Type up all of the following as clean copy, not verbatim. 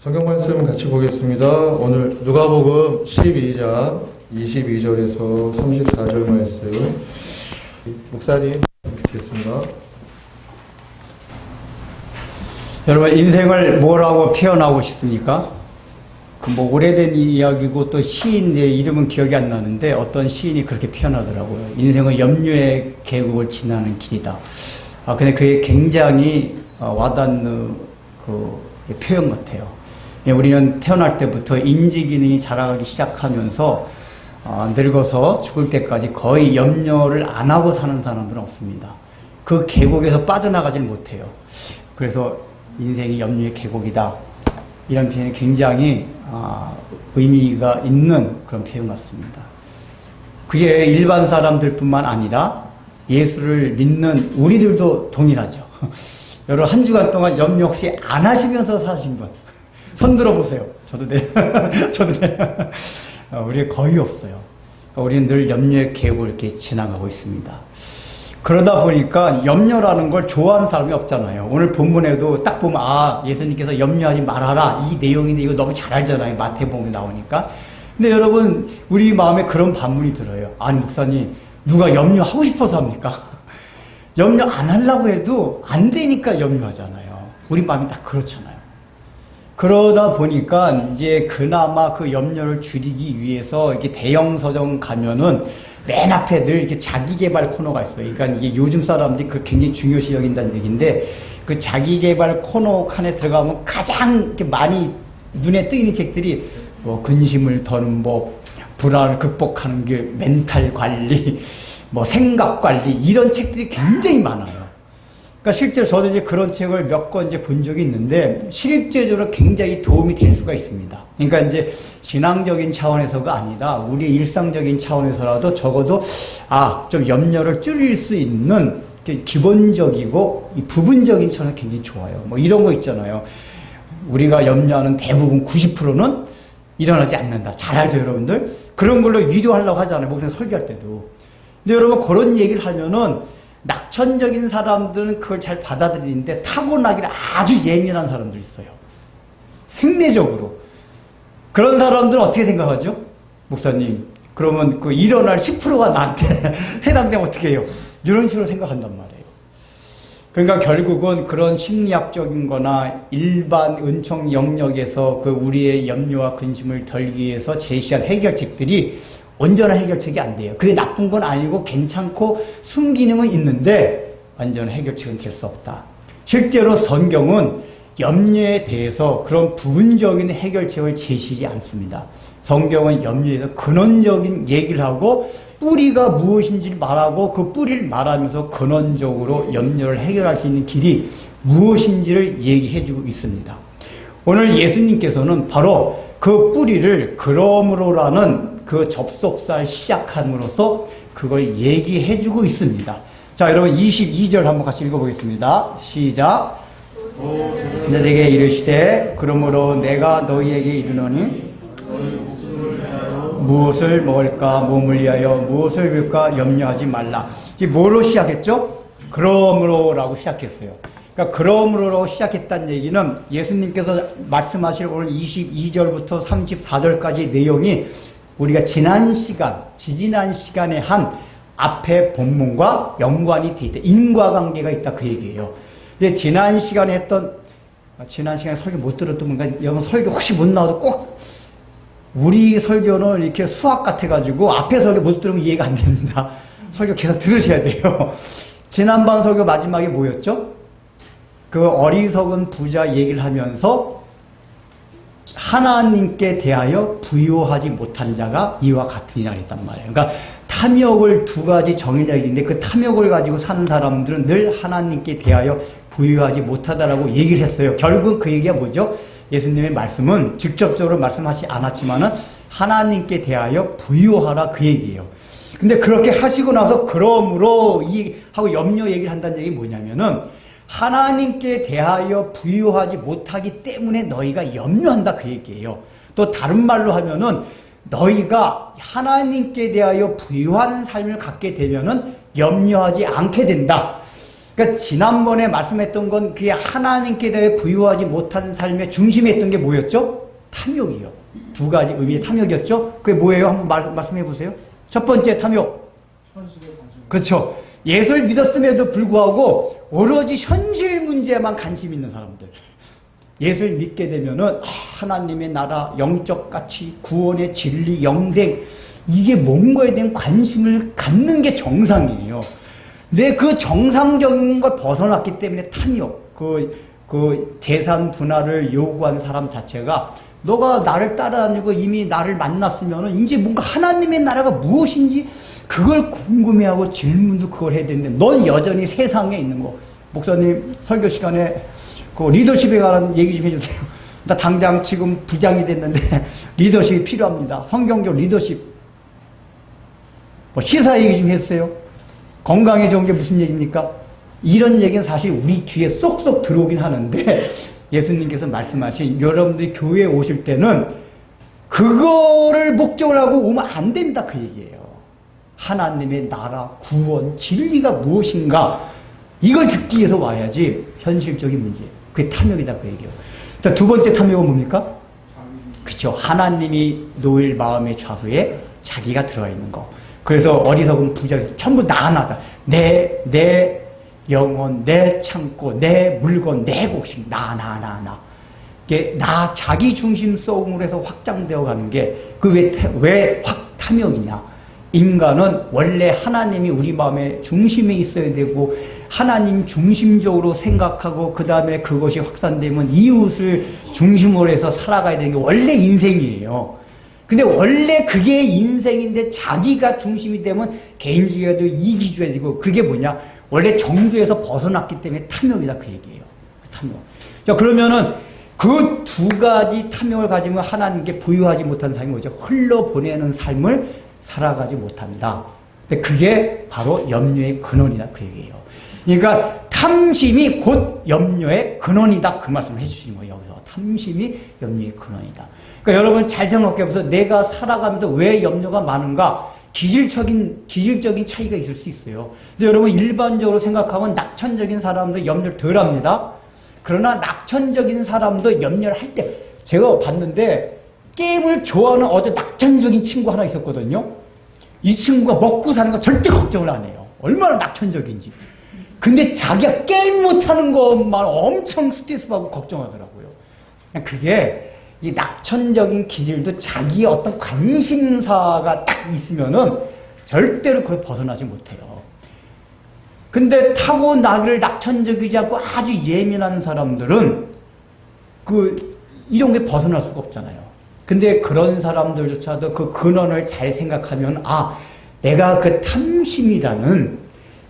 성경 말씀 같이 보겠습니다. 오늘 누가복음 12장 22절에서 34절 말씀 목사님 듣겠습니다. 여러분, 인생을 뭐라고 표현하고 싶습니까? 뭐 오래된 이야기고 또 시인의 이름은 기억이 안 나는데 어떤 시인이 그렇게 표현하더라고요. 인생은 염려의 계곡을 지나는 길이다. 근데 그게 굉장히 와닿는 그 표현 같아요. 우리는 태어날 때부터 인지 기능이 자라기 시작하면서 늙어서 죽을 때까지 거의 염려를 안 하고 사는 사람들은 없습니다. 그 계곡에서 빠져나가질 못해요. 그래서 인생이 염려의 계곡이다. 이런 표현이 굉장히 의미가 있는 그런 표현 같습니다. 그게 일반 사람들뿐만 아니라 예수를 믿는 우리들도 동일하죠. 여러분, 한 주간 동안 염려 혹시 안 하시면서 사신 분? 손 들어보세요. 저도 네. 저도 네. 우리 거의 없어요. 우리는 늘 염려의 계곡을 이렇게 지나가고 있습니다. 그러다 보니까 염려라는 걸 좋아하는 사람이 없잖아요. 오늘 본문에도 딱 보면 예수님께서 염려하지 말아라 이 내용인데 이거 너무 잘 알잖아요. 마태복음에 나오니까. 근데 여러분, 우리 마음에 그런 반문이 들어요. 아니 목사님, 누가 염려하고 싶어서 합니까? 염려 안 하려고 해도 안 되니까 염려하잖아요. 우리 마음이 딱 그렇잖아요. 그러다 보니까 이제 그나마 그 염려를 줄이기 위해서 이렇게 대형 서점 가면은 맨 앞에 늘 이렇게 자기개발 코너가 있어요. 그러니까 이게 요즘 사람들이 그 굉장히 중요시 여긴다는 얘기인데, 그 자기개발 코너 칸에 들어가면 가장 이렇게 많이 눈에 뜨이는 책들이 뭐 근심을 더는 법, 불안을 극복하는 길, 멘탈 관리, 뭐 생각 관리, 이런 책들이 굉장히 많아요. 그러니까 실제로 저도 이제 그런 책을 몇 권 이제 본 적이 있는데 실제적으로 굉장히 도움이 될 수가 있습니다. 그러니까 이제 신앙적인 차원에서가 아니라 우리 일상적인 차원에서라도 적어도 좀 염려를 줄일 수 있는 기본적이고 부분적인 차원은 굉장히 좋아요. 뭐 이런 거 있잖아요. 우리가 염려하는 대부분 90%는 일어나지 않는다. 잘 알죠, 여러분들? 그런 걸로 위로하려고 하잖아요. 목사님 설교할 때도. 근데 여러분, 그런 얘기를 하면은 낙천적인 사람들은 그걸 잘 받아들이는데 타고나기를 아주 예민한 사람들이 있어요. 생리적으로. 그런 사람들은 어떻게 생각하죠? 목사님, 그러면 그 일어날 10%가 나한테 해당되면 어떻게 해요? 이런 식으로 생각한단 말이에요. 그러니까 결국은 그런 심리학적인 거나 일반 은총 영역에서 그 우리의 염려와 근심을 덜기 위해서 제시한 해결책들이 온전한 해결책이 안 돼요. 그게 나쁜 건 아니고 괜찮고 순기능은 있는데 완전한 해결책은 될 수 없다. 실제로 성경은 염려에 대해서 그런 부분적인 해결책을 제시하지 않습니다. 성경은 염려에서 근원적인 얘기를 하고 뿌리가 무엇인지를 말하고 그 뿌리를 말하면서 근원적으로 염려를 해결할 수 있는 길이 무엇인지를 얘기해주고 있습니다. 오늘 예수님께서는 바로 그 뿌리를 그러므로라는 그 접속사를 시작함으로써 그걸 얘기해주고 있습니다. 자, 여러분 22절 한번 같이 읽어보겠습니다. 시작. 너에게 이르시되 그러므로 내가 너희에게 이르노니 무엇을 먹을까, 몸을 위하여 무엇을 입을까 염려하지 말라. 이게 뭐로 시작했죠? 그러므로라고 시작했어요. 그러니까 그러므로라고 시작했다는 얘기는 예수님께서 말씀하실 오늘 22절부터 34절까지 내용이 우리가 지난 시간에 한 앞에 본문과 연관이 돼 있다. 인과관계가 있다, 그 얘기예요. 근데 지난 시간에 설교 못 들었던 분과 여러분 설교 혹시 못 나와도 꼭 우리 설교는 이렇게 수학 같아가지고 앞에 설교 못 들으면 이해가 안 됩니다. 설교 계속 들으셔야 돼요. 지난번 설교 마지막에 뭐였죠? 그 어리석은 부자 얘기를 하면서 하나님께 대하여 부유하지 못한 자가 이와 같으니라 했단 말이에요. 그러니까 탐욕을 두 가지 정의를 얘기했는데 그 탐욕을 가지고 사는 사람들은 늘 하나님께 대하여 부유하지 못하다라고 얘기를 했어요. 결국 그 얘기가 뭐죠? 예수님의 말씀은 직접적으로 말씀하지 않았지만은 하나님께 대하여 부유하라, 그 얘기예요. 근데 그렇게 하시고 나서 그러므로 하고 염려 얘기를 한다는 얘기 뭐냐면은 하나님께 대하여 부유하지 못하기 때문에 너희가 염려한다, 그 얘기예요. 또 다른 말로 하면은 너희가 하나님께 대하여 부유한 삶을 갖게 되면은 염려하지 않게 된다. 그러니까 지난번에 말씀했던 건 그게 하나님께 대해 부유하지 못한 삶의 중심에 있던 게 뭐였죠? 탐욕이요. 두 가지 의미의 탐욕이었죠. 그게 뭐예요? 한번 말씀해 보세요. 첫 번째 탐욕. 그렇죠. 예수를 믿었음에도 불구하고 오로지 현실 문제에만 관심 있는 사람들. 예수를 믿게 되면은 하나님의 나라, 영적 가치, 구원의 진리, 영생, 이게 뭔가에 대한 관심을 갖는 게 정상이에요. 근데 그 정상적인 걸 벗어났기 때문에 탐욕, 그 재산 분할을 요구한 사람 자체가 너가 나를 따라다니고 이미 나를 만났으면은 이제 뭔가 하나님의 나라가 무엇인지 그걸 궁금해하고 질문도 그걸 해야 되는데 넌 여전히 세상에 있는 거. 목사님 설교 시간에 그 리더십에 관한 얘기 좀 해주세요. 나 당장 지금 부장이 됐는데 리더십이 필요합니다. 성경적 리더십. 뭐 시사 얘기 좀 해주세요. 건강에 좋은 게 무슨 얘기입니까? 이런 얘기는 사실 우리 귀에 쏙쏙 들어오긴 하는데 예수님께서 말씀하신 여러분들이 교회에 오실 때는 그거를 목적으로 하고 오면 안 된다 그 얘기예요. 하나님의 나라, 구원, 진리가 무엇인가 이걸 듣기 위해서 와야지 현실적인 문제. 그게 탐욕이다 그 얘기예요. 두 번째 탐욕은 뭡니까? 그렇죠. 하나님이 놓일 마음의 좌소에 자기가 들어가 있는 거. 그래서 어리석은 부자에서 전부 나. 내 영혼, 내 창고, 내 물건, 내 곡식, 나. 이게 나 자기 중심성으로 해서 확장되어 가는 게 그 왜 탐욕이냐? 인간은 원래 하나님이 우리 마음의 중심에 있어야 되고 하나님 중심적으로 생각하고 그 다음에 그것이 확산되면 이웃을 중심으로 해서 살아가야 되는 게 원래 인생이에요. 근데 원래 그게 인생인데 자기가 중심이 되면 개인주의도 이기주의가 되고 그게 뭐냐? 원래 정도에서 벗어났기 때문에 탐욕이다 그 얘기예요. 탐욕. 자, 그러면은 그 두 가지 탐욕을 가지면 하나님께 부유하지 못한 삶이 뭐죠? 흘러보내는 삶을 살아가지 못한다. 근데 그게 바로 염려의 근원이다 그 얘기예요. 그러니까 탐심이 곧 염려의 근원이다 그 말씀을 해주시는 거예요. 여기서 탐심이 염려의 근원이다. 그러니까 여러분 잘 생각해보세요. 내가 살아가면서 왜 염려가 많은가? 기질적인 차이가 있을 수 있어요. 근데 여러분 일반적으로 생각하면 낙천적인 사람도 염려를 덜 합니다. 그러나 낙천적인 사람도 염려를 할 때 제가 봤는데 게임을 좋아하는 어떤 낙천적인 친구 하나 있었거든요. 이 친구가 먹고 사는 거 절대 걱정을 안 해요. 얼마나 낙천적인지. 근데 자기가 게임 못하는 것만 엄청 스트레스 받고 걱정하더라고요. 그게 이 낙천적인 기질도 자기의 어떤 관심사가 딱 있으면은 절대로 그걸 벗어나지 못해요. 근데 타고나기를 낙천적이지 않고 아주 예민한 사람들은 이런 게 벗어날 수가 없잖아요. 근데 그런 사람들조차도 그 근원을 잘 생각하면 내가 그 탐심이라는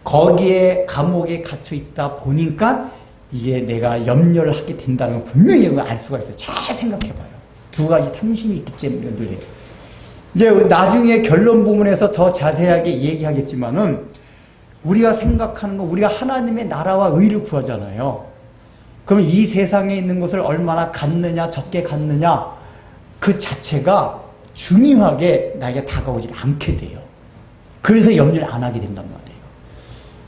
거기에 감옥에 갇혀 있다 보니까 이게 내가 염려를 하게 된다는 걸 분명히 알 수가 있어요. 잘 생각해봐요. 두 가지 탐심이 있기 때문에 그래요. 이제 나중에 결론 부분에서 더 자세하게 얘기하겠지만은 우리가 생각하는 거, 우리가 하나님의 나라와 의를 구하잖아요. 그럼 이 세상에 있는 것을 얼마나 갖느냐, 적게 갖느냐, 그 자체가 중요하게 나에게 다가오지 않게 돼요. 그래서 염려를 안 하게 된단 말이에요.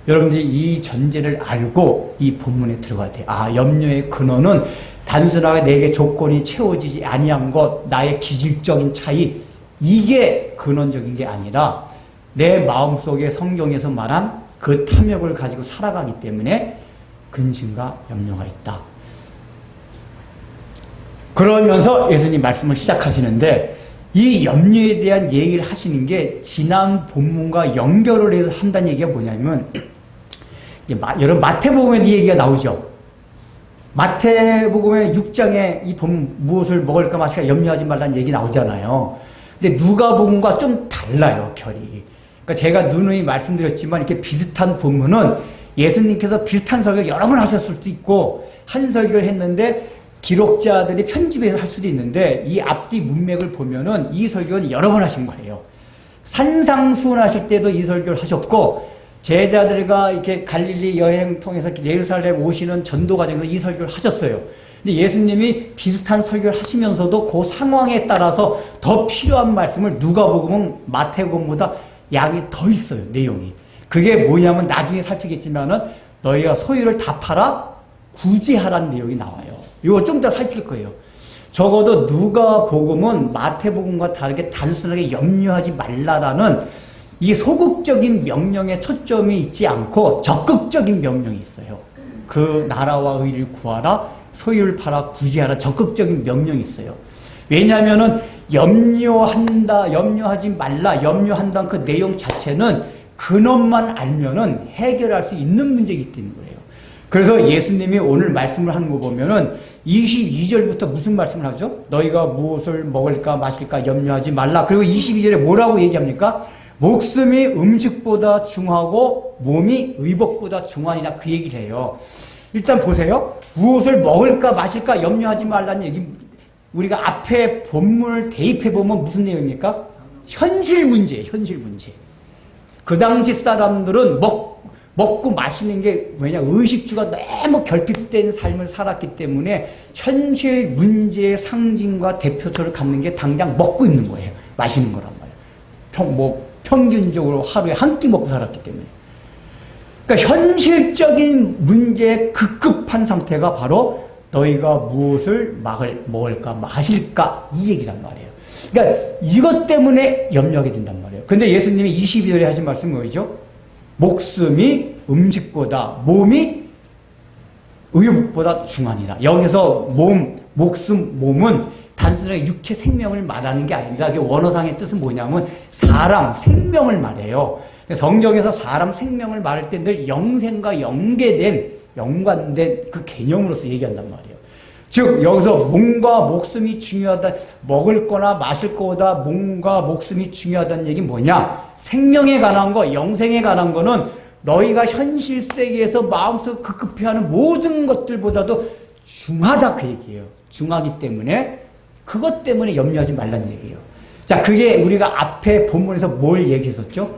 여러분들이 이 전제를 알고 이 본문에 들어가야 돼요. 염려의 근원은 단순하게 내게 조건이 채워지지 아니한 것, 나의 기질적인 차이, 이게 근원적인 게 아니라 내 마음속에 성경에서 말한 그 탐욕을 가지고 살아가기 때문에 근심과 염려가 있다. 그러면서 예수님 말씀을 시작하시는데 이 염려에 대한 얘기를 하시는 게 지난 본문과 연결을 해서 한다는 얘기가 뭐냐면 여러분 마태복음에 이 얘기가 나오죠. 마태복음의 6장에 이 본문 무엇을 먹을까 마실까 염려하지 말라는 얘기 나오잖아요. 근데 누가복음과 좀 달라요, 결이. 그러니까 제가 누누이 말씀드렸지만 이렇게 비슷한 본문은 예수님께서 비슷한 설교를 여러 번 하셨을 수도 있고 한 설교를 했는데 기록자들이 편집해서 할 수도 있는데 이 앞뒤 문맥을 보면은 이 설교는 여러 번 하신 거예요. 산상수훈 하실 때도 이 설교를 하셨고 제자들과 이렇게 갈릴리 여행 통해서 예루살렘 오시는 전도 과정에서 이 설교를 하셨어요. 근데 예수님이 비슷한 설교를 하시면서도 그 상황에 따라서 더 필요한 말씀을 누가복음은 마태복음보다 양이 더 있어요, 내용이. 그게 뭐냐면 나중에 살피겠지만은 너희가 소유를 다 팔아 구제하라는 내용이 나와요. 이거 좀 더 살필 거예요. 적어도 누가복음은 마태복음과 다르게 단순하게 염려하지 말라라는 이 소극적인 명령에 초점이 있지 않고 적극적인 명령이 있어요. 그 나라와 의를 구하라, 소유를 팔아 구제하라, 적극적인 명령이 있어요. 왜냐하면은 염려하지 말라, 염려한다는 그 내용 자체는 근원만 알면은 해결할 수 있는 문제이기 때문이에요. 그래서 예수님이 오늘 말씀을 하는 거 보면은 22절부터 무슨 말씀을 하죠? 너희가 무엇을 먹을까 마실까 염려하지 말라. 그리고 22절에 뭐라고 얘기합니까? 목숨이 음식보다 중하고 몸이 의복보다 중하니라, 그 얘기를 해요. 일단 보세요. 무엇을 먹을까 마실까 염려하지 말라는 얘기, 우리가 앞에 본문을 대입해 보면 무슨 내용입니까? 현실 문제예요. 현실 문제. 그 당시 사람들은 먹고 마시는 게 왜냐, 의식주가 너무 결핍된 삶을 살았기 때문에 현실 문제의 상징과 대표처를 갖는 게 당장 먹고 있는 거예요. 마시는 거란 말이에요. 평균적으로 하루에 한 끼 먹고 살았기 때문에. 그러니까 현실적인 문제에 급급한 상태가 바로 너희가 무엇을 먹을까 마실까 이 얘기란 말이에요. 그러니까 이것 때문에 염려하게 된단 말이에요. 근데 예수님이 22절에 하신 말씀이 뭐죠? 목숨이 음식보다 몸이 의복보다 중하니라. 여기서 몸은 단순하게 육체 생명을 말하는 게 아니라 이게 원어상의 뜻은 뭐냐면 사람 생명을 말해요. 성경에서 사람 생명을 말할 때 늘 영생과 연관된 그 개념으로서 얘기한단 말이에요. 즉 여기서 몸과 목숨이 중요하다, 먹을 거나 마실 거보다 몸과 목숨이 중요하다는 얘기는 뭐냐? 생명에 관한 거, 영생에 관한 거는 너희가 현실 세계에서 마음속 급급해하는 모든 것들보다도 중하다, 그 얘기예요. 중하기 때문에 그것 때문에 염려하지 말라는 얘기예요. 자, 그게 우리가 앞에 본문에서 뭘 얘기했었죠?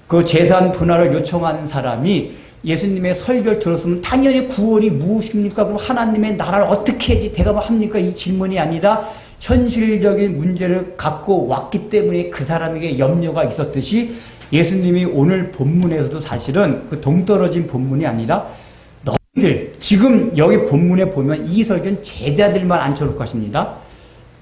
그 재산 분할을 요청하는 사람이 예수님의 설교를 들었으면 당연히 구원이 무엇입니까? 그럼 하나님의 나라를 어떻게 해야지 대답합니까? 이 질문이 아니라 현실적인 문제를 갖고 왔기 때문에 그 사람에게 염려가 있었듯이 예수님이 오늘 본문에서도 사실은 그 동떨어진 본문이 아니라 너희들, 지금 여기 본문에 보면 이 설교는 제자들만 앉혀놓고 하십니다.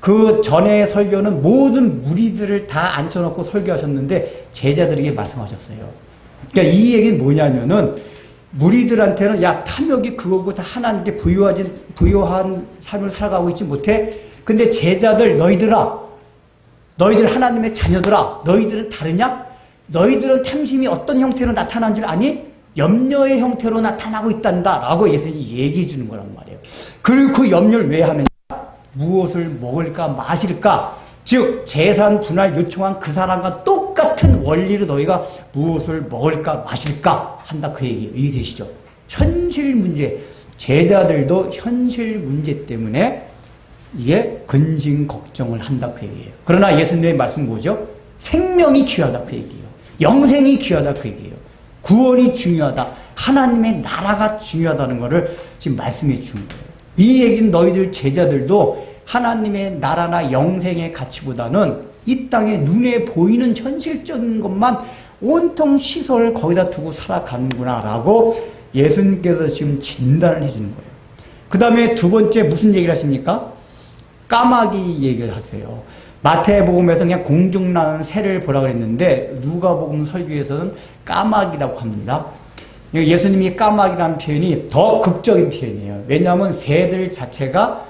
그 전에 설교는 모든 무리들을 다 앉혀놓고 설교하셨는데 제자들에게 말씀하셨어요. 그러니까 이 얘기는 뭐냐면은 무리들한테는 야, 탐욕이 그거고 다 하나님께 부요한 삶을 살아가고 있지 못해? 근데 제자들, 너희들 하나님의 자녀들아, 너희들은 다르냐? 너희들은 탐심이 어떤 형태로 나타나는 줄 아니? 염려의 형태로 나타나고 있단다 라고 예수님이 얘기해 주는 거란 말이에요. 그리고 그 염려를 왜 하느냐? 무엇을 먹을까 마실까, 즉 재산 분할 요청한 그 사람과 똑같은 원리로 너희가 무엇을 먹을까 마실까 한다, 그 얘기예요. 이해되시죠? 현실 문제, 제자들도 현실 문제 때문에 이게 근심 걱정을 한다, 그 얘기예요. 그러나 예수님의 말씀은 뭐죠? 생명이 귀하다, 그 얘기예요. 영생이 귀하다, 그 얘기예요. 구원이 중요하다, 하나님의 나라가 중요하다는 것을 지금 말씀해 주는 거예요. 이 얘기는 너희들 제자들도 하나님의 나라나 영생의 가치보다는 이 땅에 눈에 보이는 현실적인 것만 온통 시선을 거기다 두고 살아가는구나 라고 예수님께서 지금 진단을 해주는 거예요. 그 다음에 두 번째 무슨 얘기를 하십니까? 까마귀 얘기를 하세요. 마태복음에서 그냥 공중나는 새를 보라 그랬는데 누가복음 설교에서는 까마귀라고 합니다. 예수님이 까마귀라는 표현이 더 극적인 표현이에요. 왜냐하면 새들 자체가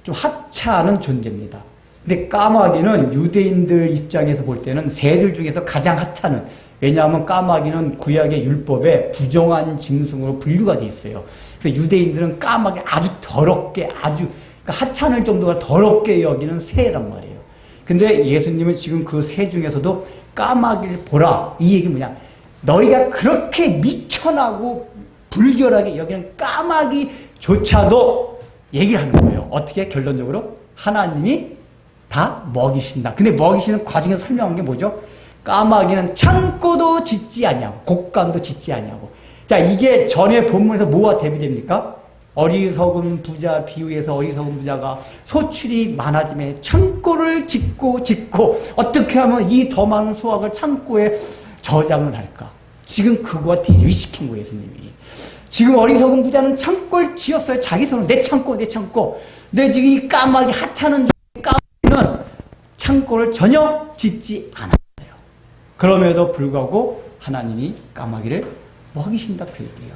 좀 하찮은 존재입니다. 근데 까마귀는 유대인들 입장에서 볼 때는 새들 중에서 가장 하찮은, 왜냐하면 까마귀는 구약의 율법에 부정한 짐승으로 분류가 돼 있어요. 그래서 유대인들은 까마귀 아주 더럽게, 아주 그러니까 하찮을 정도가 더럽게 여기는 새란 말이에요. 근데 예수님은 지금 그 새 중에서도 까마귀를 보라, 이 얘기 뭐냐? 너희가 그렇게 미천하고 불결하게 여기는 까마귀조차도 얘기를 하는 거예요. 어떻게? 결론적으로 하나님이 다 먹이신다. 근데 먹이시는 과정에서 설명한 게 뭐죠? 까마귀는 창고도 짓지 아니하고 곡간도 짓지 아니하고. 자, 이게 전에 본문에서 뭐와 대비됩니까? 어리석은 부자 비유에서 어리석은 부자가 소출이 많아짐에 창고를 짓고 어떻게 하면 이 더 많은 수확을 창고에 저장을 할까? 지금 그거와 대비시킨 거예요, 예수님이. 지금 어리석은 부자는 창고를 지었어요. 자기 손으로. 내 창고, 내 창고. 내 지금 이 까마귀 하찮은 까마귀는 창고를 전혀 짓지 않았어요. 그럼에도 불구하고 하나님이 까마귀를 먹이신다 그 얘기예요.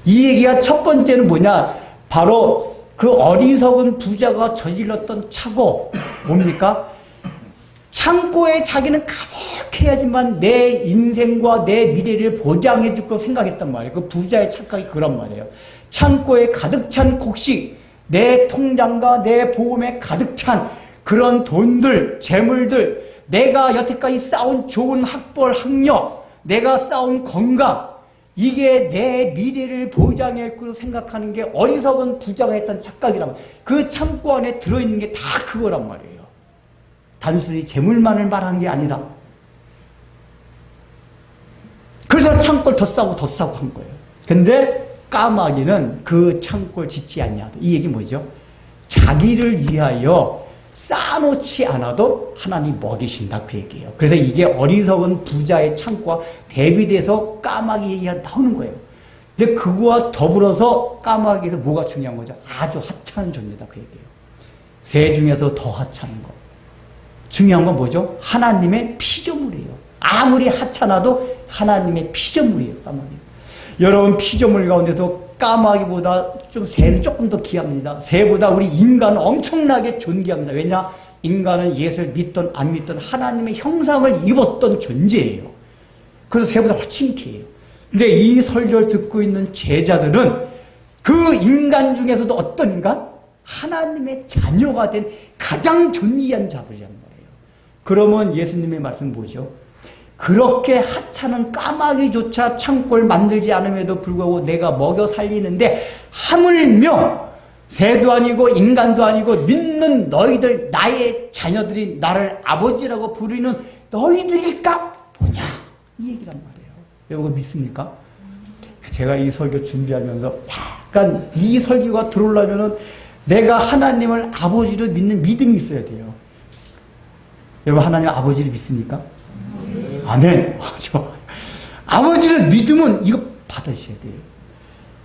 이 얘기가 첫 번째는 뭐냐? 바로 그 어리석은 부자가 저질렀던 착오 뭡니까? 창고에 자기는 가득해야지만 내 인생과 내 미래를 보장해 줄 거 생각했단 말이에요. 그 부자의 착각이 그런 말이에요. 창고에 가득 찬 곡식, 내 통장과 내 보험에 가득 찬 그런 돈들, 재물들, 내가 여태까지 쌓은 좋은 학벌, 학력, 내가 쌓은 건강, 이게 내 미래를 보장할 거로 생각하는 게 어리석은 부자가 했던 착각이란 말이에요. 그 창고 안에 들어있는 게 다 그거란 말이에요. 단순히 재물만을 말하는 게 아니라. 그래서 창고를 더 싸고 한 거예요. 근데 까마귀는 그 창고를 짓지 않냐. 이 얘기 뭐죠? 자기를 위하여 쌓아놓지 않아도 하나님 먹이신다 그 얘기예요. 그래서 이게 어리석은 부자의 창고와 대비돼서 까마귀 얘기가 나오는 거예요. 근데 그거와 더불어서 까마귀에서 뭐가 중요한 거죠? 아주 하찮은 존재다 그 얘기예요. 새 중에서 더 하찮은 거. 중요한 건 뭐죠? 하나님의 피조물이에요. 아무리 하찮아도 하나님의 피조물이에요. 까마귀. 여러분 피조물 가운데도 까마귀보다 좀 새는 조금 더 귀합니다. 새보다 우리 인간은 엄청나게 존귀합니다. 왜냐? 인간은 예수를 믿던 안 믿던 하나님의 형상을 입었던 존재예요. 그래서 새보다 훨씬 귀해요. 근데 이 설교를 듣고 있는 제자들은 그 인간 중에서도 어떤 인간? 하나님의 자녀가 된 가장 존귀한 자들이란 말이에요. 그러면 예수님의 말씀은 뭐죠? 그렇게 하찮은 까마귀조차 창고를 만들지 않음에도 불구하고 내가 먹여 살리는데 하물며 새도 아니고 인간도 아니고 믿는 너희들 나의 자녀들이 나를 아버지라고 부르는 너희들일까 보냐 이 얘기란 말이에요. 여러분 믿습니까? 제가 이 설교 준비하면서 약간 이 설교가 들어오려면은 내가 하나님을 아버지로 믿는 믿음이 있어야 돼요. 여러분 하나님 아버지를 믿습니까? 아멘. 아버지를 믿으면 이거 받으셔야 돼요.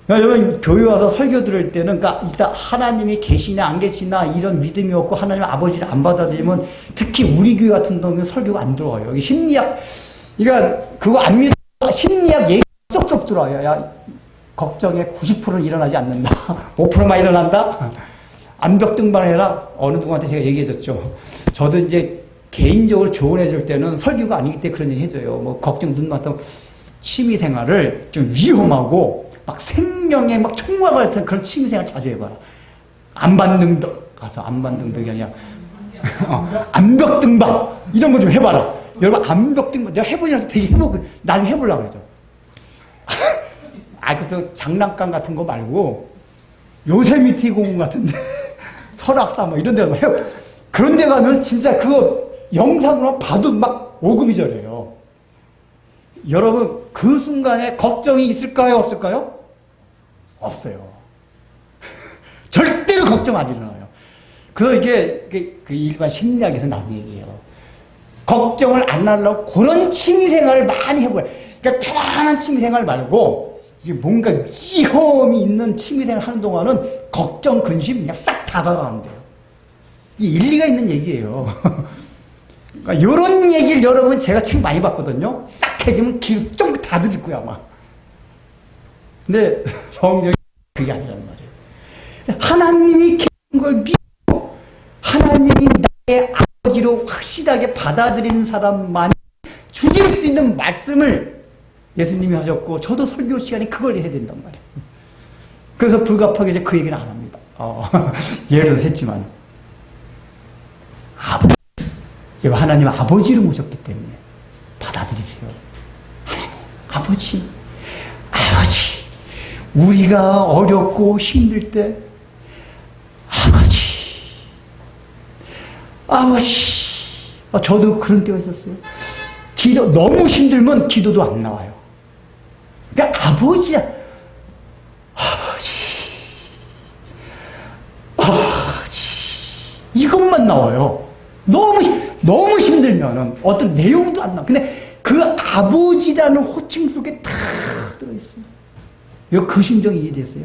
그러니까 여러분 교회 와서 설교 들을 때는 그러니까 일단 하나님이 계시나 안 계시나 이런 믿음이 없고 하나님 아버지를 안 받아들이면 특히 우리 교회 같은 경우는 설교가 안 들어와요. 여기 심리학 그러니까 그거 안 믿어 심리학 얘기 쏙쏙 들어와요. 야 걱정에 90%는 일어나지 않는다. 5%만 일어난다. 암벽 등반해라. 어느 누구한테 제가 얘기해줬죠. 저도 이제 개인적으로 조언해줄 때는 설교가 아니기 때문에 그런 얘기 해줘요. 뭐, 걱정 눈 맞다. 취미생활을 좀 위험하고, 막 생명에 막 총괄 같은 그런 취미생활 자주 해봐라. 안반등벽, 가서 안반등벽이 아니라, 암벽 등반, 이런 거 좀 해봐라. 여러분, 암벽 등반, 내가 해보지 않아서 되게 해보고, 나중에 해보려고 그러죠. 그것도 장난감 같은 거 말고, 요세미티 공원 같은데, 설악산 뭐 이런 데 가면 해 그런 데 가면 진짜 그거, 영상으로 봐도 막 오금이 저려요. 여러분 그 순간에 걱정이 있을까요? 없을까요? 없어요. 절대로 걱정 안 일어나요. 그래서 이게 그 일반 심리학에서 나온 얘기예요. 걱정을 안 하려고 그런 취미생활을 많이 해보래. 그러니까 편안한 취미생활 말고 이게 뭔가 위험이 있는 취미생활 하는 동안은 걱정, 근심 그냥 싹 다 달아난대요. 이게 일리가 있는 얘기예요. 그러니까 이런 얘기를 여러분 제가 책 많이 봤거든요. 싹 해지면 귀를 쫑 닫을 거야 아마. 근데 성경이 그게 아니란 말이에요. 하나님이 계신 걸 믿고 하나님이 나의 아버지로 확실하게 받아들이는 사람만이 주실 수 있는 말씀을 예수님이 하셨고 저도 설교 시간에 그걸 해야 된단 말이에요. 그래서 불가피하게 이제 그 얘기는 안 합니다. 예를 들어서 했지만 하나님 아버지를 모셨기 때문에 받아들이세요. 하나님 아버지 우리가 어렵고 힘들 때 아버지 저도 그런 때가 있었어요. 기도 너무 힘들면 기도도 안 나와요. 그러니까 아버지 이것만 나와요. 너무 힘들면은 어떤 내용도 안 나와. 근데 그 아버지라는 호칭 속에 다 들어있어요. 그 심정이 이해됐어요?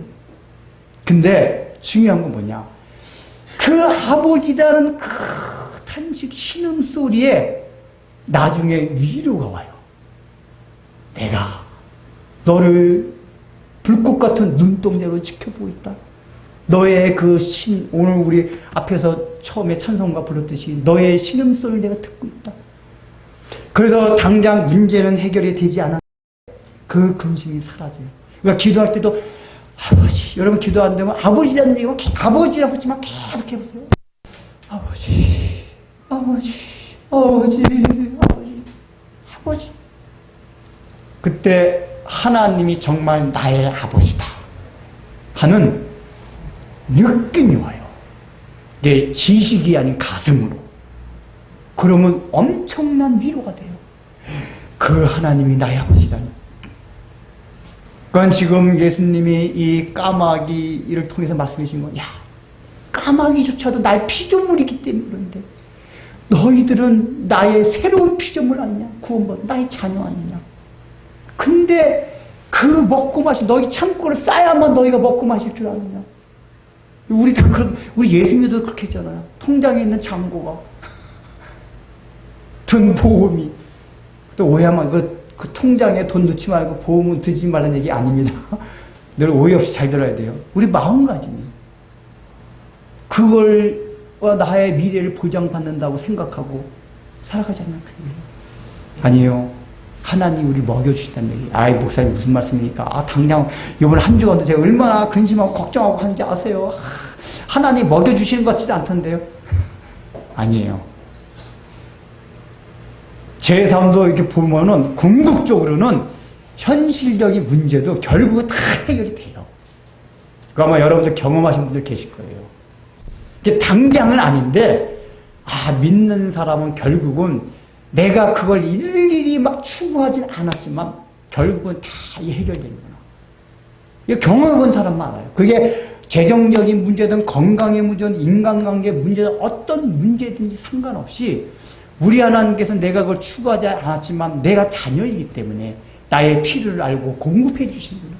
근데 중요한 건 뭐냐? 그 아버지라는 그 탄식 신음소리에 나중에 위로가 와요. 내가 너를 불꽃 같은 눈동자로 지켜보고 있다. 너의 오늘 우리 앞에서 처음에 찬송가 불렀듯이 너의 신음소리를 내가 듣고 있다. 그래서 당장 문제는 해결이 되지 않아. 그 근심이 사라져요. 그러니까 기도할 때도 아버지, 여러분 기도 안 되면 아버지라는 얘기만 아버지라고 하지만 계속 해보세요. 아버지, 아버지, 아버지, 아버지, 아버지. 그때 하나님이 정말 나의 아버지다 하는 느낌이 와요. 내 지식이 아닌 가슴으로. 그러면 엄청난 위로가 돼요. 그 하나님이 나의 아버지라니. 그러니까 지금 예수님이 이 까마귀를 통해서 말씀해 주신 건, 야, 까마귀조차도 나의 피조물이기 때문에 그런데 너희들은 나의 새로운 피조물 아니냐? 구원받은 나의 자녀 아니냐? 근데 그 먹고 마시 너희 창고를 쌓아야만 너희가 먹고 마실 줄 아느냐? 우리 예수님도 그렇게 했잖아요. 통장에 있는 잔고가 든 보험이 또 오해하면 그 통장에 돈 넣지 말고 보험은 드지 말라는 얘기 아닙니다. 늘 오해 없이 잘 들어야 돼요. 우리 마음가짐이 그걸 나의 미래를 보장받는다고 생각하고 살아가지 않는 거예요. 아니에요. 하나님 우리 먹여주신다는 얘기. 아이 목사님 무슨 말씀입니까? 당장 이번 한 주간도 제가 얼마나 근심하고 걱정하고 하는지 아세요? 하나님 먹여주시는 것 같지도 않던데요. 아니에요. 제 삶도 이렇게 보면은 궁극적으로는 현실적인 문제도 결국은 다 해결이 돼요. 그 아마 여러분들 경험하신 분들 계실 거예요. 이게 당장은 아닌데, 믿는 사람은 결국은 내가 그걸 일일이 막 추구하진 않았지만 결국은 다 해결되는구나. 이거 경험해본 사람 많아요. 그게 재정적인 문제든 건강의 문제든 인간관계 문제든 어떤 문제든지 상관없이 우리 하나님께서 내가 그걸 추구하지 않았지만 내가 자녀이기 때문에 나의 필요를 알고 공급해 주시는구나.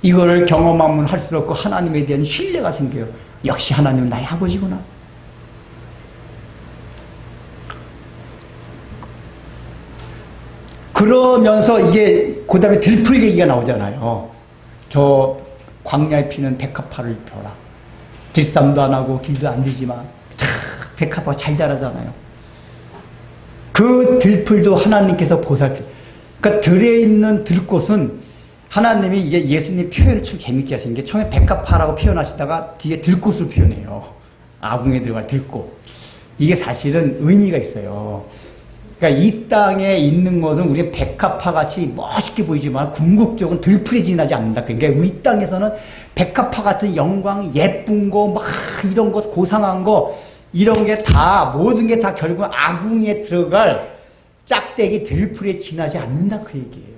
이거를 경험하면 할수록 그 하나님에 대한 신뢰가 생겨요. 역시 하나님은 나의 아버지구나. 그러면서 이게 그 다음에 들풀 얘기가 나오잖아요. 저 광야에 피는 백합화를 펴라. 들쌈도 안 하고 길도 안 되지만 백합화 잘 자라잖아요. 그 들풀도 하나님께서 보살펴. 그러니까 들에 있는 들꽃은 하나님이 이게 예수님 표현을 참 재밌게 하시는 게 처음에 백합화라고 표현하시다가 뒤에 들꽃을 표현해요. 아궁에 들어갈 들꽃. 이게 사실은 의미가 있어요. 그러니까 이 땅에 있는 것은 우리가 백합화 같이 멋있게 보이지만 궁극적으로 들풀이 지나지 않는다. 그러니까 이 땅에서는 백합화 같은 영광, 예쁜 거, 막 이런 것, 고상한 거, 이런 게 다, 모든 게 다 결국 아궁이에 들어갈 짝대기 들풀에 지나지 않는다. 그 얘기예요.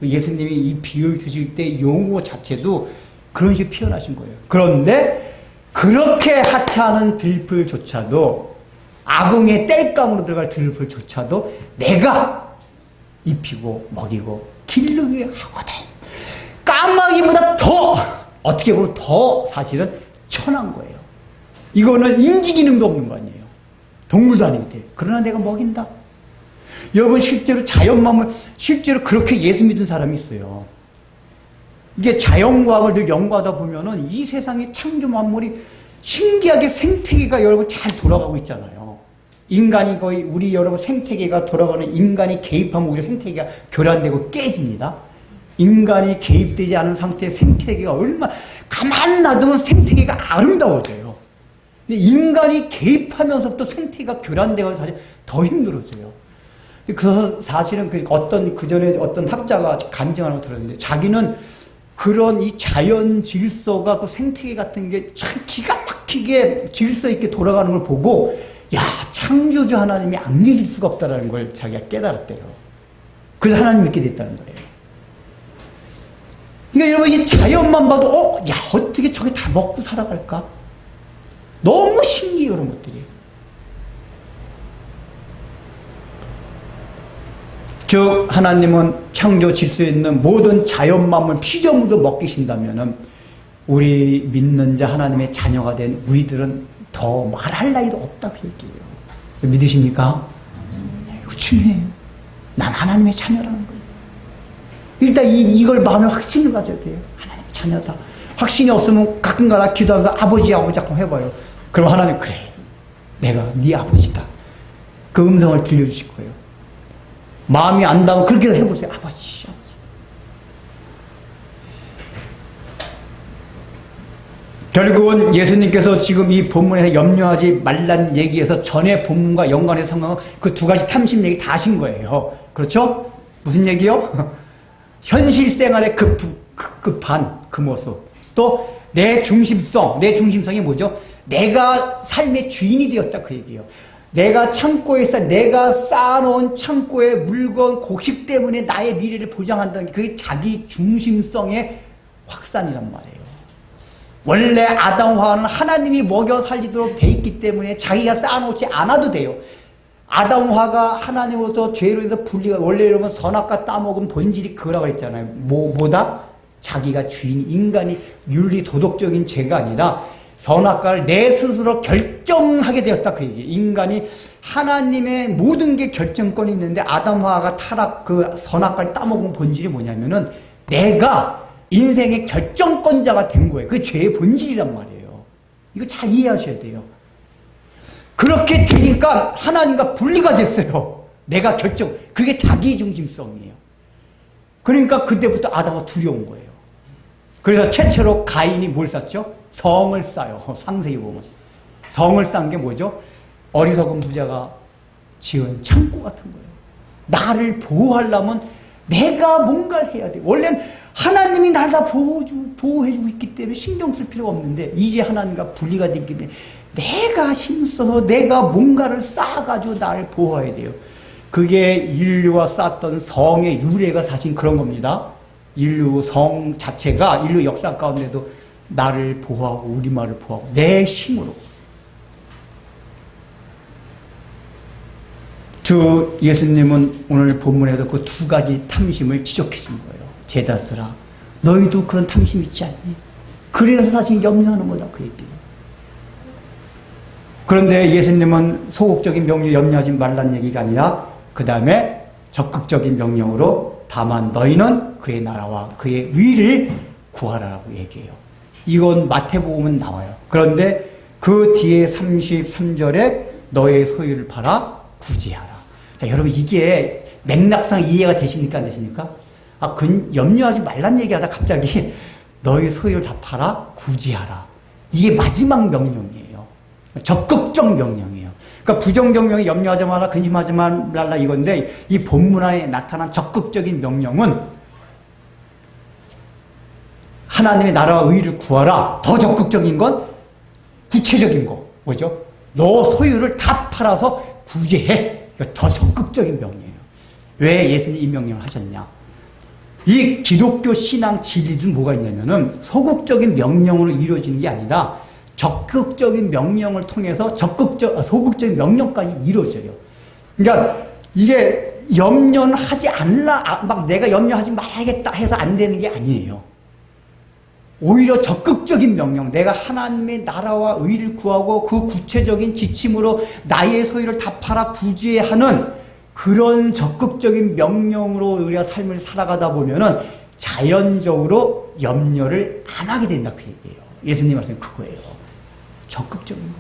예수님이 이 비유를 주실 때 용어 자체도 그런 식으로 표현하신 거예요. 그런데 그렇게 하찮은 들풀조차도 아궁이의 땔감으로 들어갈 들풀조차도 내가 입히고 먹이고 기르게 하거든. 까마귀보다 더 어떻게 보면 더 사실은 천한 거예요. 이거는 인지기능도 없는 거 아니에요. 동물도 아닌데. 그러나 내가 먹인다. 여러분 실제로 자연만물 실제로 그렇게 예수 믿은 사람이 있어요. 이게 자연과학을 늘 연구하다 보면은 이 세상의 창조 만물이 신기하게 생태계가 여러분 잘 돌아가고 있잖아요. 인간이 거의 우리 여러분 생태계가 돌아가는 인간이 개입하면 오히려 생태계가 교란되고 깨집니다. 인간이 개입되지 않은 상태의 생태계가 얼마나 가만 놔두면 생태계가 아름다워져요. 근데 인간이 개입하면서부터 생태계가 교란되고 사실 더 힘들어져요. 그래서 사실은 그 전에 어떤 학자가 간증하는 거 들었는데 자기는 그런 이 자연 질서가 그 생태계 같은 게 참 기가 막히게 질서 있게 돌아가는 걸 보고 야, 창조주 하나님이 안 계실 수가 없다는 걸 자기가 깨달았대요. 그래서 하나님 믿게 됐다는 거예요. 그러니까 여러분 이 자연만 봐도 야, 어떻게 저게 다 먹고 살아갈까? 너무 신기해요, 이런 것들이. 즉 하나님은 창조 질서에 있는 모든 자연만물 피조물도 먹기신다면은 우리 믿는 자 하나님의 자녀가 된 우리들은 더 말할 나위도 없다고 얘기해요. 믿으십니까? 이거 중요해요. 난 하나님의 자녀라는 거예요. 일단 이걸 마음에 확신을 가져야 돼요. 하나님의 자녀다. 확신이 없으면 가끔가다 기도하면서 아버지 자꾸 해봐요. 그럼 하나님 그래 내가 네 아버지다. 그 음성을 들려주실 거예요. 마음이 안 닿으면 그렇게 해보세요. 아버지. 결국은 예수님께서 지금 이 본문에서 염려하지 말란 얘기에서 전의 본문과 연관해서 성경은 그 두 가지 탐심 얘기 다 하신 거예요. 그렇죠? 무슨 얘기요? 현실 생활의 급한 그 모습. 또 내 중심성이 뭐죠? 내가 삶의 주인이 되었다 그 얘기예요. 내가 내가 쌓아놓은 창고의 물건, 곡식 때문에 나의 미래를 보장한다는 게 그게 자기 중심성의 확산이란 말이에요. 원래 아담과는 하나님이 먹여 살리도록 돼 있기 때문에 자기가 쌓아놓지 않아도 돼요. 아담과가 하나님으로부터 죄로 인해서 분리가, 원래 이러면 선악과 따먹은 본질이 그거라고 했잖아요. 뭐다? 자기가 주인, 인간이 윤리 도덕적인 죄가 아니라 선악과를 내 스스로 결정하게 되었다 그 얘기예요. 인간이 하나님의 모든 게 결정권이 있는데 아담과가 그 선악과를 따먹은 본질이 뭐냐면은 내가 인생의 결정권자가 된 거예요. 그게 죄의 본질이란 말이에요. 이거 잘 이해하셔야 돼요. 그렇게 되니까 하나님과 분리가 됐어요. 내가 그게 자기중심성이에요. 그러니까 그때부터 아담은 두려운 거예요. 그래서 최초로 가인이 뭘 쌓죠? 성을 쌓아요. 상세히 보면. 성을 쌓은 게 뭐죠? 어리석은 부자가 지은 창고 같은 거예요. 나를 보호하려면 내가 뭔가를 해야 돼요. 원래는 하나님이 나를 다 보호해주고 있기 때문에 신경 쓸 필요가 없는데 이제 하나님과 분리가 됐기 때문에 내가 힘써서 내가 뭔가를 쌓아가지고 나를 보호해야 돼요. 그게 인류가 쌓았던 성의 유래가 사실 그런 겁니다. 인류 성 자체가 인류 역사 가운데도 나를 보호하고 우리말을 보호하고 내 힘으로. 주 예수님은 오늘 본문에서 그 두 가지 탐심을 지적해 준 거예요. 제자들아, 너희도 그런 탐심 있지 않니? 그래서 사실 염려하는 거다 그 얘기예요. 그런데 예수님은 소극적인 명령 염려하지 말란 얘기가 아니라 그 다음에 적극적인 명령으로 다만 너희는 그의 나라와 그의 의를 구하라라고 얘기해요. 이건 마태복음은 나와요. 그런데 그 뒤에 33절에 너의 소유를 팔아 구제하라. 자, 여러분 이게 맥락상 이해가 되십니까? 안 되십니까? 염려하지 말란 얘기하다 갑자기 너의 소유를 다 팔아 구제하라. 이게 마지막 명령이에요. 적극적 명령이에요. 그러니까 부정적 명령이 염려하지 마라, 근심하지 말라 이건데 이 본문 안에 나타난 적극적인 명령은 하나님의 나라와 의를 구하라. 더 적극적인 건 구체적인 거. 뭐죠? 너 소유를 다 팔아서 구제해. 더 적극적인 명령이에요. 왜 예수님이 이 명령을 하셨냐? 이 기독교 신앙 진리는 뭐가 있냐면은 소극적인 명령으로 이루어지는 게 아니라 적극적인 명령을 통해서 소극적인 명령까지 이루어져요. 그러니까 이게 염려는 하지 않라, 막 내가 염려하지 말아야겠다 해서 안 되는 게 아니에요. 오히려 적극적인 명령, 내가 하나님의 나라와 의를 구하고 그 구체적인 지침으로 나의 소유를 다 팔아 구제하는 그런 적극적인 명령으로 우리가 삶을 살아가다 보면은 자연적으로 염려를 안 하게 된다 그 얘기예요. 예수님 말씀은 그거예요. 적극적인 거.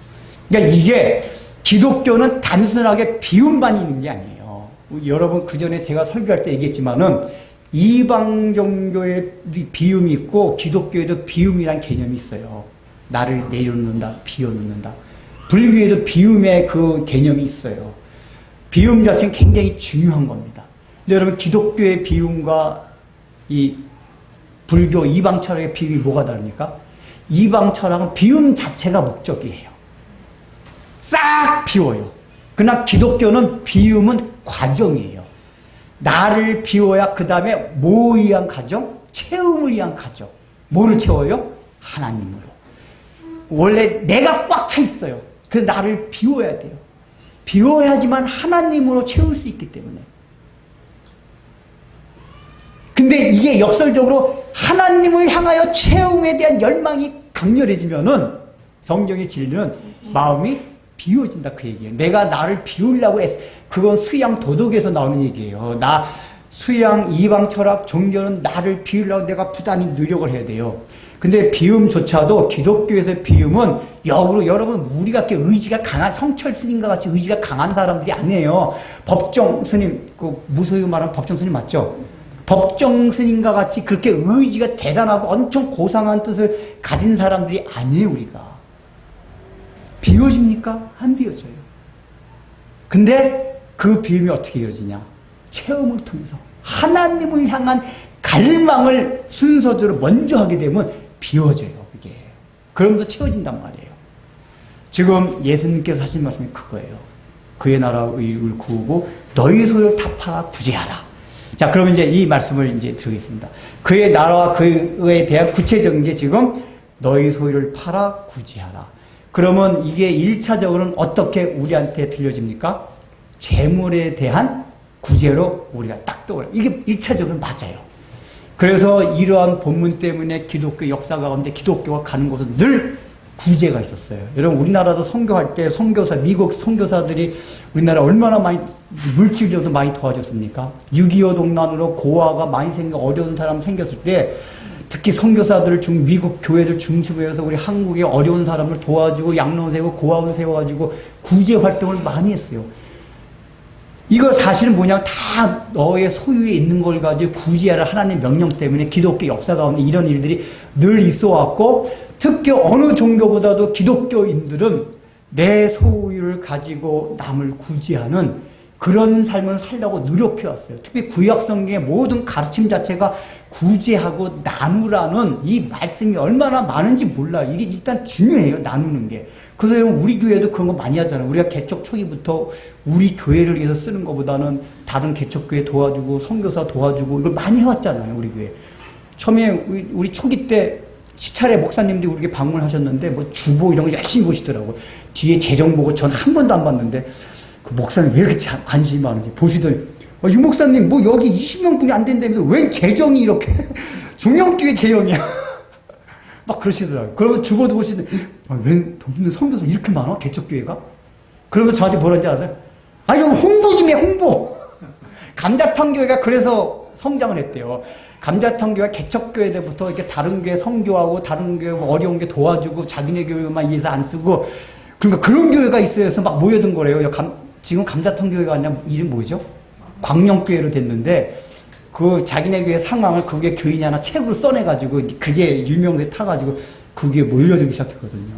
그러니까 이게 기독교는 단순하게 비움만 있는 게 아니에요. 여러분 그 전에 제가 설교할 때 얘기했지만은 이방 종교의 비움이 있고 기독교에도 비움이란 개념이 있어요. 나를 내려놓는다, 비워놓는다. 불교에도 비움의 그 개념이 있어요. 비움 자체는 굉장히 중요한 겁니다. 근데 여러분 기독교의 비움과 이 불교 이방 철학의 비움이 뭐가 다릅니까? 이방 철학은 비움 자체가 목적이에요. 싹 비워요. 그러나 기독교는 비움은 과정이에요. 나를 비워야 그 다음에 뭐 위한 가정? 채움을 위한 가정. 뭐를 채워요? 하나님으로. 원래 내가 꽉 차 있어요. 그래서 나를 비워야 돼요. 비워야지만 하나님으로 채울 수 있기 때문에. 근데 이게 역설적으로 하나님을 향하여 채움에 대한 열망이 강렬해지면은 성경의 진리는 마음이 비워진다 그 얘기예요. 내가 나를 비우려고 했어. 그건 수양 도덕에서 나오는 얘기예요. 나 수양 이방 철학 종교는 나를 비우려고 내가 부단히 노력을 해야 돼요. 근데 비움조차도 기독교에서의 비움은 역으로 여러분 우리 같게 의지가 강한 성철 스님과 같이 의지가 강한 사람들이 아니에요. 법정 스님 그 무소유 말하는 법정 스님 맞죠? 법정 스님과 같이 그렇게 의지가 대단하고 엄청 고상한 뜻을 가진 사람들이 아니에요 우리가. 비워집니까? 안 비워져요. 근데 그 비움이 어떻게 이루어지냐? 체험을 통해서 하나님을 향한 갈망을 순서대로 먼저 하게 되면 비워져요 이게. 그러면서 채워진단 말이에요. 지금 예수님께서 하신 말씀이 그거예요. 그의 나라를 구하고 너희 소유를 다 팔아 구제하라. 자, 그러면 이제 이 말씀을 이제 드리겠습니다. 그의 나라와 그에 대한 구체적인 게 지금 너희 소유를 팔아 구제하라. 그러면 이게 1차적으로는 어떻게 우리한테 들려집니까? 재물에 대한 구제로 우리가 딱 떠올려요. 이게 1차적으로 맞아요. 그래서 이러한 본문 때문에 기독교 역사 가운데 기독교가 가는 곳은 늘 구제가 있었어요. 여러분 우리나라도 선교할 때 선교사, 미국 선교사들이 우리나라 얼마나 많이 물질적으로 많이 도와줬습니까? 6.25 동란으로 고아가 많이 생겨 어려운 사람 생겼을 때 특히 선교사들을 미국 교회들 중심으로 해서 우리 한국의 어려운 사람을 도와주고 양로원 세우고 고아원 세워가지고 구제 활동을 많이 했어요. 이거 사실은 뭐냐, 다 너의 소유에 있는 걸 가지고 구제하라 하나님의 명령 때문에 기독교 역사 가운데 이런 일들이 늘 있어 왔고, 특히 어느 종교보다도 기독교인들은 내 소유를 가지고 남을 구제하는 그런 삶을 살려고 노력해 왔어요. 특히 구약 성경의 모든 가르침 자체가 구제하고 나누라는 이 말씀이 얼마나 많은지 몰라요. 이게 일단 중요해요, 나누는 게. 그래서 우리 교회도 그런 거 많이 하잖아요. 우리가 개척 초기부터 우리 교회를 위해서 쓰는 것보다는 다른 개척교회 도와주고 선교사 도와주고 이걸 많이 해왔잖아요, 우리 교회. 처음에 우리 초기 때 시찰에 목사님들이 우리에게 방문하셨는데 뭐 주보 이런 거 열심히 보시더라고요. 뒤에 재정 보고 전 한 번도 안 봤는데 그 목사님 왜 이렇게 관심이 많은지 보시더니 유 목사님 뭐 여기 20명분이 안 된다면서 왜 재정이 이렇게 중형교회 재정이야 막 그러시더라고요. 그러면 주보도 보시더니 왜 동네 선교사 이렇게 많아? 개척교회가? 그러면서 저한테 뭐라는지 아세요? 아니 홍보 좀 해, 홍보. 감자탕교회가 그래서 성장을 했대요. 감자탕교회가 개척교회들부터 이렇게 다른 교회 선교하고 다른 교회 어려운 게 도와주고 자기네 교회만 위해서 안 쓰고, 그러니까 그런 교회가 있어요. 그래서 막 모여든 거래요. 지금 감자탕교회가 아니라 이름 뭐죠? 광명교회로 됐는데 그 자기네 교회 상황을 그게 교인이 하나 책으로 써내가지고 그게 유명세 타가지고 그게 몰려들기 시작했거든요.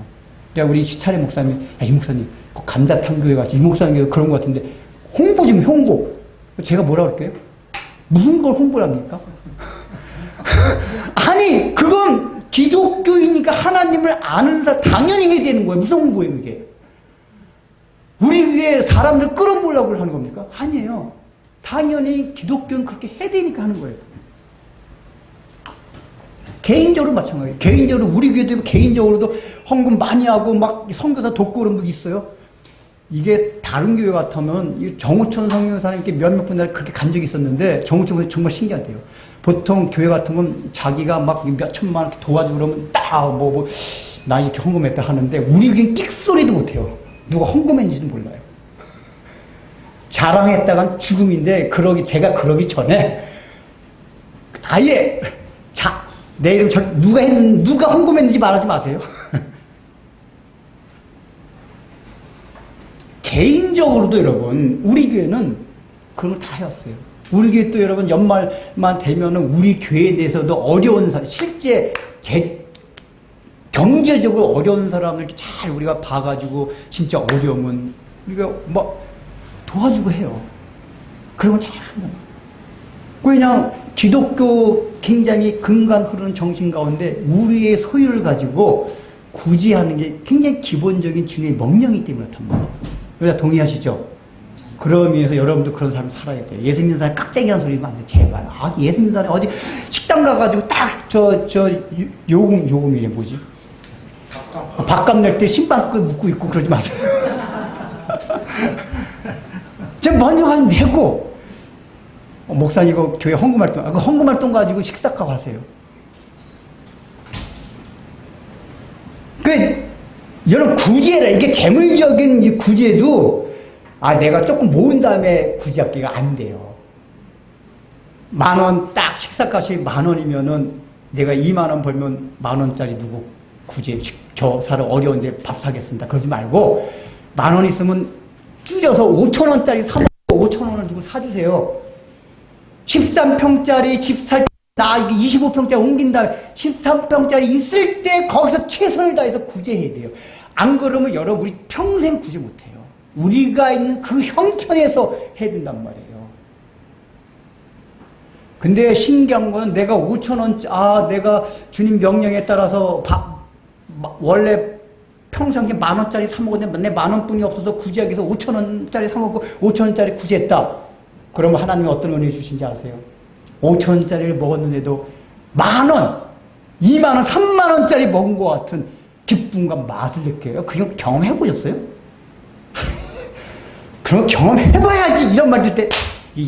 그러니까 우리 시찰의 목사님, 이 목사님, 그 감자탕교회 같이 이 목사님 그런 것 같은데 홍보 좀 홍보. 제가 뭐라 그럴게요? 무슨 걸 홍보를 합니까? 아니 그건 기독교이니까 하나님을 아는 사람 당연히 해야 되는 거예요. 무슨 홍보예요 그게? 우리 위에 사람들 끌어모으려고 하는 겁니까? 아니에요. 당연히 기독교는 그렇게 해야 되니까 하는 거예요. 개인적으로 마찬가지예요. 개인적으로 우리 교회도 개인적으로도 헌금 많이 하고 막 선교사 돕고 그런 분 있어요. 이게 다른 교회 같으면 정우천 선교사님께 몇몇 분들 그렇게 간 적이 있었는데 정우천 선교사 정말 신기하대요. 보통 교회 같은 건 자기가 막 몇 천만 원 도와주고 그러면 딱 나 이렇게 헌금했다 하는데 우리 교회는 끽소리도 못해요. 누가 헌금했는지도 몰라요. 자랑했다간 죽음인데 제가 그러기 전에 아예 내 이름 누가 헌금했는지 말하지 마세요. 개인적으로도 여러분 우리 교회는 그런 걸 다 해왔어요. 우리 교회 또 여러분 연말만 되면은 우리 교회에 대해서도 어려운 사람, 실제 경제적으로 어려운 사람을 이렇게 잘 우리가 봐가지고 진짜 어려우면 우리가 뭐 도와주고 해요. 그런 건 잘 하는 거예요. 그냥 기독교 굉장히 근간 흐르는 정신 가운데 우리의 소유를 가지고 구제하는 게 굉장히 기본적인 주님의 명령이기 때문에 그렇단 말이에요. 여기다 동의하시죠? 그러기 위해서 여러분도 그런 삶을 살아야 돼요. 예수 믿는 사람이 깍쟁이라는 소리 하면 안 돼. 제발. 예수 믿는 사람이 어디 식당 가가지고 딱 요금이래 뭐지? 밥값 낼 때 신발끈 묶고 있고 그러지 마세요. 먼저 가서 내고 목사님 이거 교회 헌금활동, 그 헌금활동 가지고 식사값 하세요. 여러분 구제라, 이게 재물적인 이 구제도 내가 조금 모은 다음에 구제하기가 안 돼요. 10,000원 딱 식사값이 10,000원이면은 내가 20,000원 벌면 10,000원짜리 누구 구제, 저 사람 어려운데 밥 사겠습니다. 그러지 말고 10,000원 있으면 줄여서 5,000원짜리 사 먹고 5,000원을 누구 사주세요. 13평짜리 집 살 때 나 25평짜리 옮긴다. 13평짜리 있을 때 거기서 최선을 다해서 구제해야 돼요. 안 그러면 여러분 우리 평생 구제 못해요. 우리가 있는 그 형편에서 해야 된단 말이에요. 근데 신기한 건 내가 5,000원, 내가 주님 명령에 따라서 원래 평상시에 10,000원짜리 사 먹었는데 내 10,000원뿐이 없어서 구제하기 위해서 5,000원짜리 사 먹고 5,000원짜리 구제했다. 그러면 하나님이 어떤 은혜 주신지 아세요? 5,000원짜리를 먹었는데도 10,000원, 20,000원, 30,000원짜리 먹은 것 같은 기쁨과 맛을 느껴요. 그거 경험해보셨어요? 그럼 경험해봐야지. 이런 말 들 때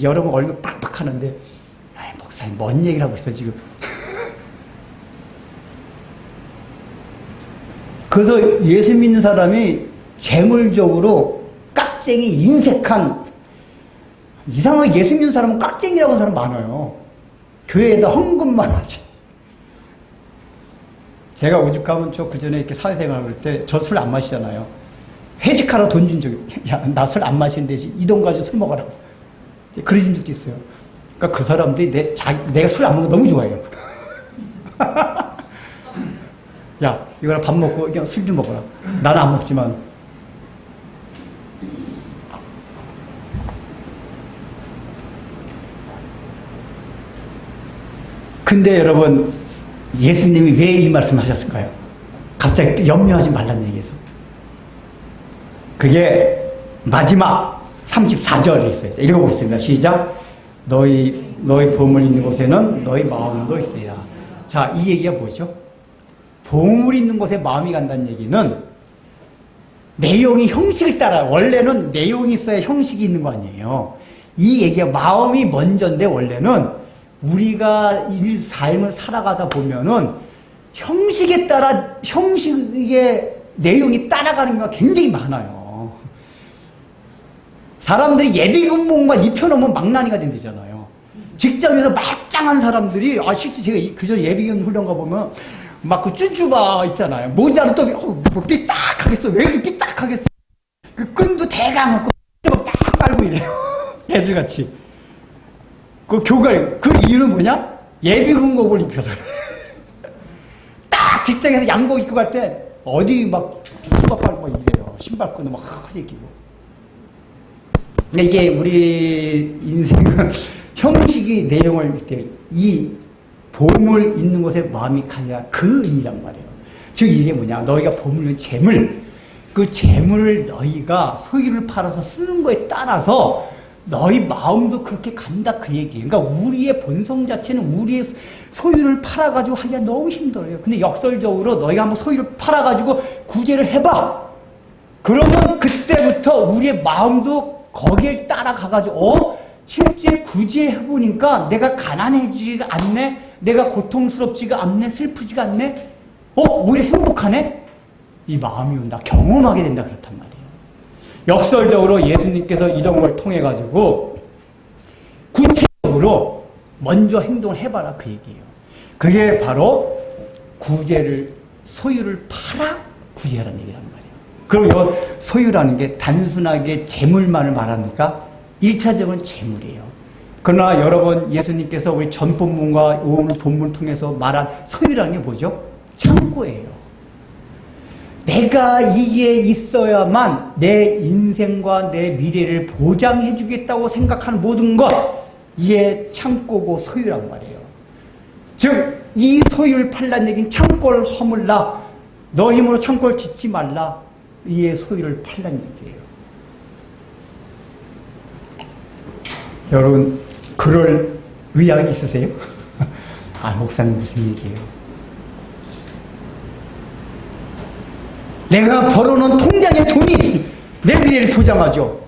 여러분 얼굴 빡빡 하는데 목사님 뭔 얘기를 하고 있어 지금. 그래서 예수 믿는 사람이 재물적으로 깍쟁이 인색한, 이상하게 예수 믿는 사람은 깍쟁이라고 하는 사람 많아요. 교회에다 헌금만 하지. 제가 오죽하면 저 그전에 이렇게 사회생활 할 때 저 술 안 마시잖아요. 회식하러 돈 준 적이, 나 술 안 마시는데 이 돈 가지고 술 먹어라. 그러신 적도 있어요. 그러니까 그 사람들이 내가 술 안 먹는 거 너무 좋아해요. 야, 이거랑 밥 먹고 그냥 술 좀 먹어라. 나는 안 먹지만. 근데 여러분, 예수님이 왜 이 말씀 하셨을까요? 갑자기 또 염려하지 말라는 얘기에서. 그게 마지막 34절에 있어요. 읽어보겠습니다. 시작. 너희 보물 있는 곳에는 너희 마음도 있으리라. 자, 이 얘기가 뭐죠? 보물 있는 곳에 마음이 간다는 얘기는 내용이 형식을 따라, 원래는 내용이 있어야 형식이 있는 거 아니에요. 이 얘기가 마음이 먼저인데 원래는 우리가 삶을 살아가다 보면은 형식에 따라, 형식의 내용이 따라가는 경우가 굉장히 많아요. 사람들이 예비군복만 입혀놓으면 망나니가 된다잖아요. 직장에서 말짱한 사람들이, 실제 제가 그전 예비군 훈련 가보면 막 그 쭈쭈바 있잖아요. 모자를 또 뭐 삐딱하겠어. 왜 그렇게 삐딱하겠어? 그 끈도 대강 갖고 빡 빨고 이래요. 애들같이. 그 교관, 그 이유는 뭐냐? 예비군복을 입혀서. 딱 직장에서 양복 입고 갈 때 어디 막 쭈쭈바 빨고 막 이래요. 신발끈도 막 하지 끼고. 근데 이게 우리 인생은 형식이 내용을 이렇게 이 보물 있는 곳에 마음이 가냐, 그 의미란 말이에요. 즉 이게 뭐냐, 너희가 보물 있는 재물, 그 재물을 너희가 소유를 팔아서 쓰는 거에 따라서 너희 마음도 그렇게 간다, 그 얘기예요. 그러니까 우리의 본성 자체는 우리의 소유를 팔아가지고 하기가 너무 힘들어요. 근데 역설적으로 너희가 한번 소유를 팔아가지고 구제를 해봐. 그러면 그때부터 우리의 마음도 거기에 따라가가지고 실제 구제해보니까 내가 가난해지지가 않네? 내가 고통스럽지가 않네? 슬프지가 않네? 오히려 행복하네? 이 마음이 온다. 경험하게 된다. 그렇단 말이에요. 역설적으로 예수님께서 이런 걸 통해가지고 구체적으로 먼저 행동을 해봐라, 그 얘기예요. 그게 바로 구제를, 소유를 팔아 구제하라는 얘기란 말이에요. 그럼 이 소유라는 게 단순하게 재물만을 말합니까? 1차적은 재물이에요. 그러나 여러분, 예수님께서 우리 전 본문과 오늘 본문을 통해서 말한 소유라는 게 뭐죠? 창고예요. 내가 이게 있어야만 내 인생과 내 미래를 보장해 주겠다고 생각하는 모든 것, 이게 창고고 소유란 말이에요. 즉, 이 소유를 팔라는 얘기는 창고를 허물라, 너 힘으로 창고를 짓지 말라, 이의 소유를 팔라는 얘기예요. 여러분, 그럴 의향이 있으세요? 목사님 무슨 얘기예요? 내가 벌어놓은 통장의 돈이 내 미래를 보장하죠.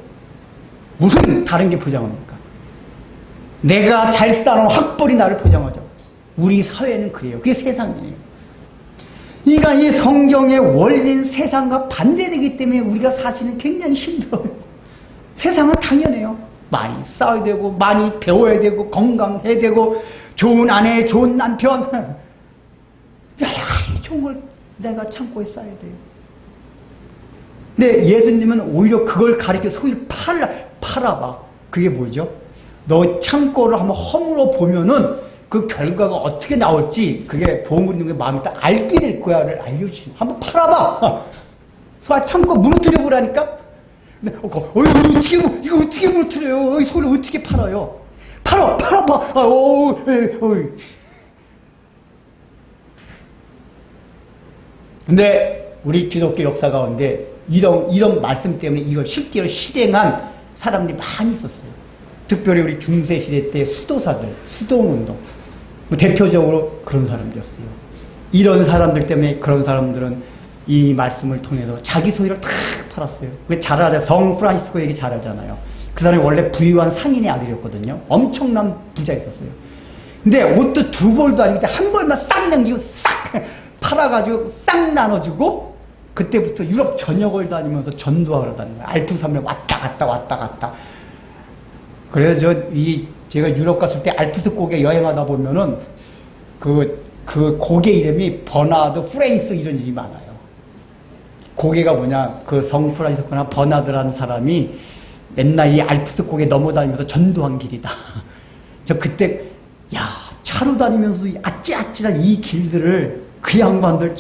무슨 다른 게 보장합니까? 내가 잘 쌓아놓은 학벌이 나를 보장하죠. 우리 사회는 그래요. 그게 세상이에요. 그러니까 이 성경의 원리는 세상과 반대되기 때문에 우리가 사실은 굉장히 힘들어요. 세상은 당연해요. 많이 싸워야 되고, 많이 배워야 되고, 건강해야 되고, 좋은 아내, 좋은 남편, 여러 가지 좋은 걸 내가 창고에 쌓아야 돼요. 근데 예수님은 오히려 그걸 가리켜 소위를 팔아봐. 그게 뭐죠? 너 창고를 한번 허물어 보면은 그 결과가 어떻게 나올지 그게 보물님의 마음이 딱 알게 될 거야를 알려주신. 한번 팔아봐. 창고 무너뜨려 보라니까. 이거 어떻게 무너뜨려요? 소를 어떻게 팔아요? 팔아봐. 근데 우리 기독교 역사 가운데 이런 말씀 때문에 이걸 실제로 실행한 사람들이 많이 있었어요. 특별히 우리 중세시대 때 수도사들, 수도운동, 대표적으로 그런 사람들이었어요. 이런 사람들 때문에 그런 사람들은 이 말씀을 통해서 자기 소유를 다 팔았어요. 잘 알아요. 성 프란시스코 얘기 잘 알잖아요. 그 사람이 원래 부유한 상인의 아들이었거든요. 엄청난 부자였었어요. 근데 옷도 두 벌도 아니고 한 벌만 싹 남기고 싹 팔아가지고 싹 나눠주고 그때부터 유럽 전역을 다니면서 전도하러 다니는 거예요. 알프스산맥 왔다 갔다. 그래서 제가 유럽 갔을 때 알프스 고개 여행하다 보면은 그 고개 이름이 버나드 프레이스 이런 이름이 많아요. 고개가 뭐냐, 그 성 프란시스코나 버나드라는 사람이 맨날 이 알프스 고개 넘어다니면서 전도한 길이다. 저 그때 차로 다니면서 아찔아찔한 이 길들을 그 양반들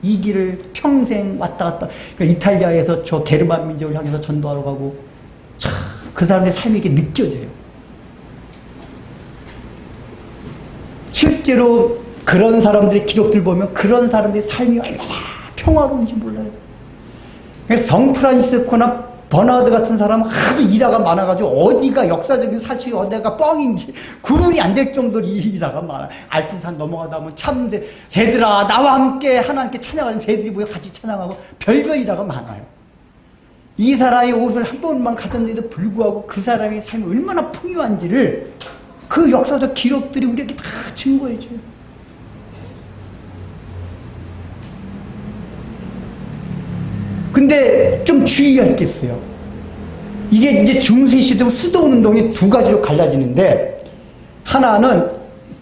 이 길을 평생 왔다 갔다. 그러니까 이탈리아에서 저 게르만 민족을 향해서 전도하러 가고 그 사람의 삶이 이게 느껴져요. 실제로 그런 사람들의 기록들 보면 그런 사람들의 삶이 얼마나 평화로운지 몰라요. 성 프란시스코나 버나드 같은 사람은 하도 일화가 많아가지고 어디가 역사적인 사실이 어디가 뻥인지 구분이 안 될 정도로 일화가 많아요. 알프스산 넘어가다 보면 참새, 새들아 나와 함께 하나님께 찬양하는 새들이 모여 같이 찬양하고 별별 일화가 많아요. 이 사람이 옷을 한 번만 가졌는데도 불구하고 그 사람의 삶이 얼마나 풍요한지를 그 역사적 기록들이 우리에게 다 증거해줘요. 근데 좀 주의할 게 있어요. 이게 이제 중세시대 수도운동이 두 가지로 갈라지는데, 하나는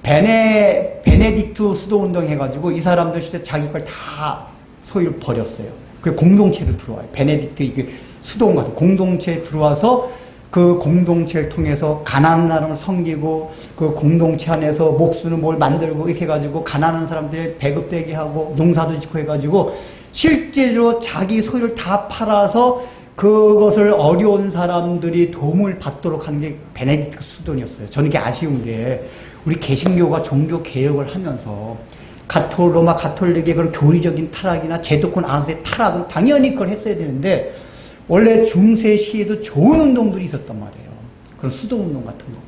베네딕트 수도운동 해가지고 이 사람들 진짜 자기 걸 다 소유를 버렸어요. 그 공동체로 들어와요. 베네딕트 이게 수도원 가서 공동체에 들어와서 그 공동체를 통해서 가난한 사람을 섬기고 그 공동체 안에서 목수는 뭘 만들고 이렇게 해가지고 가난한 사람들 배급되게 하고 농사도 짓고 해가지고 실제로 자기 소유를 다 팔아서 그것을 어려운 사람들이 도움을 받도록 하는 게 베네딕트 수도원이었어요. 저는 이게 아쉬운 게 우리 개신교가 종교 개혁을 하면서 로마 가톨릭의 그런 교리적인 타락이나 제도권 안에서의 타락은 당연히 그걸 했어야 되는데 원래 중세 시에도 좋은 운동들이 있었단 말이에요. 그런 수도운동 같은 거.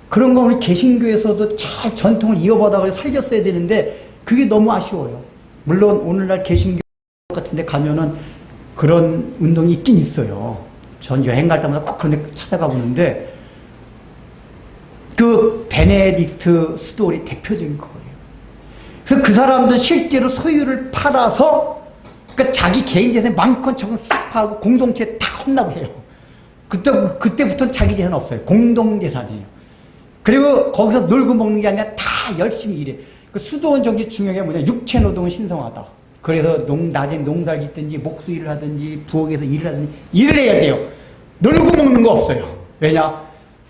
그런 거 우리 개신교에서도 잘 전통을 이어받아서 살렸어야 되는데 그게 너무 아쉬워요. 물론 오늘날 개신교 같은 데 가면은 그런 운동이 있긴 있어요. 전 여행 갈 때마다 꼭 그런 데 찾아가 보는데 그 베네딕트 수도원이 대표적인 거예요. 그래서 그 사람도 실제로 소유를 팔아서 그러니까 자기 개인 재산이 많건 적건 싹 팔고 공동체에 다 혼나고 해요. 그때부터는 자기 재산 없어요. 공동재산이에요. 그리고 거기서 놀고 먹는 게 아니라 다 열심히 일해. 그 수도원 정치 중요한 게 뭐냐, 육체 노동은 신성하다. 그래서 낮에 농사를 짓든지 목수 일을 하든지 부엌에서 일을 하든지 일을 해야 돼요. 놀고 먹는 거 없어요. 왜냐?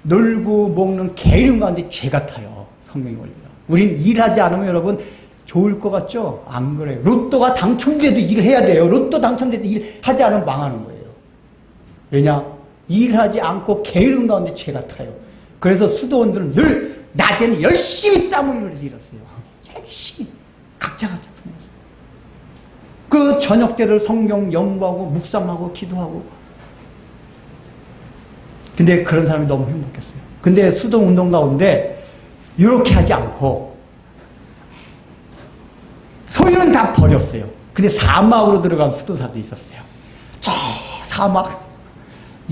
놀고 먹는 게으름 가운데 죄 같아요. 성경의 원리가. 우린 일하지 않으면 여러분 좋을 것 같죠? 안 그래요. 로또가 당첨돼도 일을 해야 돼요. 로또 당첨돼도 일하지 않으면 망하는 거예요. 왜냐? 일하지 않고 게으름 가운데 죄 같아요. 그래서 수도원들은 늘 낮에는 열심히 땀을 흘려서 일했어요. 열심히 각자가 작품했어요. 그 저녁 때를 성경 연구하고 묵상하고 기도하고. 근데 그런 사람이 너무 행복했어요. 근데 수도운동 가운데 이렇게 하지 않고 소유는 다 버렸어요. 근데 사막으로 들어간 수도사도 있었어요. 저 사막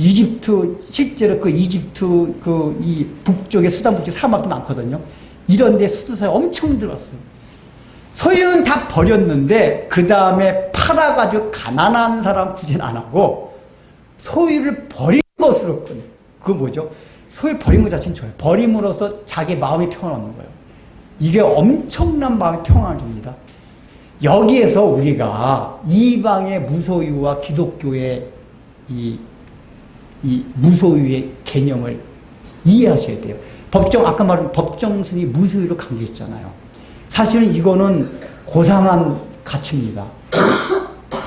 이집트, 실제로 그 이집트 이 북쪽에 수단 북쪽 사막이 많거든요. 이런 데 수도사에 엄청 들었어요. 소유는 다 버렸는데 그 다음에 팔아가지고 가난한 사람 구제는 안 하고 소유를 버린 것으로 그거 뭐죠? 소유를 버린 것 자체는 좋아요. 버림으로써 자기 마음이 평안 얻는 거예요. 이게 엄청난 마음의 평안을 줍니다. 여기에서 우리가 이방의 무소유와 기독교의 이 무소유의 개념을 이해하셔야 돼요. 아까 말한 법정스님이 무소유로 강조했잖아요. 사실은 이거는 고상한 가치입니다.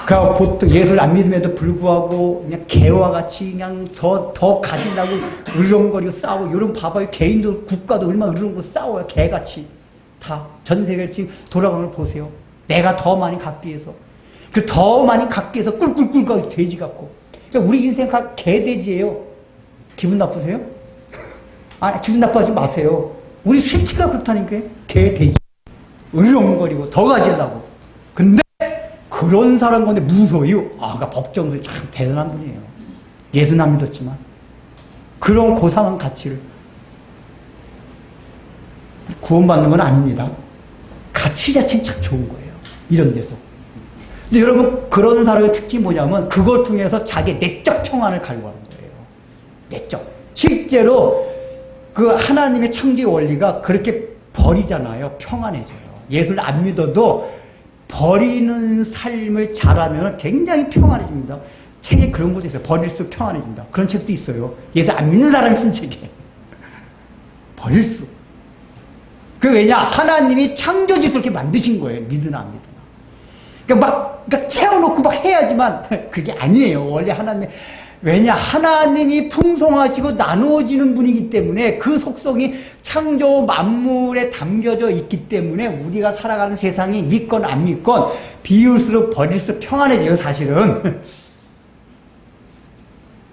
그러니까 보통 예수를 안 믿음에도 불구하고 그냥 개와 같이 그냥 더 가지려고 으르렁거리고 싸우고, 이런 봐봐요. 개인도 국가도 얼마나 으르렁거리고 싸워요. 개같이. 다 전 세계를 지금 돌아가는 걸 보세요. 내가 더 많이 갖기 위해서. 그 더 많이 갖기 위해서 꿀꿀꿀 가고 돼지 같고. 그러니까 우리 인생 다 개돼지예요. 기분 나쁘세요? 기분 나빠하지 마세요. 우리 실체가 그렇다니까. 개돼지. 으르렁거리고 더 가지려고. 근데 그런 사람 가운데 무소유. 그러니까 법정스님 참 대단한 분이에요. 예수는 안 믿었지만 그런 고상한 가치를 구원받는 건 아닙니다. 가치 자체는 참 좋은 거예요. 이런 데서. 근데 여러분, 그런 사람의 특징이 뭐냐면 그걸 통해서 자기 내적 평안을 갈구하는 거예요. 내적. 실제로 그 하나님의 창조의 원리가 그렇게 버리잖아요. 평안해져요. 예수를 안 믿어도 버리는 삶을 잘하면 굉장히 평안해집니다. 책에 그런 것도 있어요. 버릴수록 평안해진다. 그런 책도 있어요. 예수 안 믿는 사람이 쓴 책이에요. 버릴수록. 왜냐? 하나님이 창조짓을 이렇게 만드신 거예요. 믿으나 안 믿으나. 그러니까 채워놓고 막 해야지만 그게 아니에요. 원래 하나님. 왜냐? 하나님이 풍성하시고 나누어지는 분이기 때문에 그 속성이 창조 만물에 담겨져 있기 때문에 우리가 살아가는 세상이 믿건 안 믿건 비울수록 버릴수록 평안해져요, 사실은.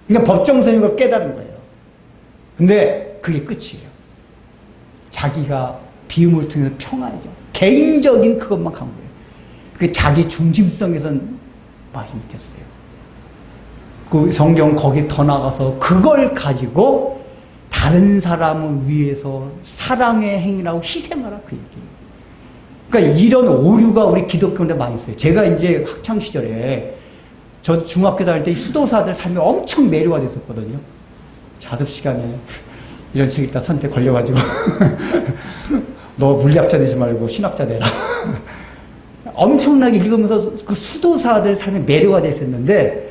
그러니까 법정선이 걸 깨달은 거예요. 근데 그게 끝이에요. 자기가 비움을 통해서 평안해져. 개인적인 그것만 간 거예요. 그 자기 중심성에선 맛이 못했어요. 그 성경 거기 더 나가서 그걸 가지고 다른 사람을 위해서 사랑의 행위라고 희생하라, 그 얘기예요. 그러니까 이런 오류가 우리 기독교인데 많이 있어요. 제가 이제 학창 시절에 저 중학교 다닐 때 수도사들 삶에 엄청 매료가 됐었거든요. 자습 시간에 이런 책 읽다 선택 걸려가지고 너 물리학자 되지 말고 신학자 되라. 엄청나게 읽으면서 그 수도사들 삶에 매료가 됐었는데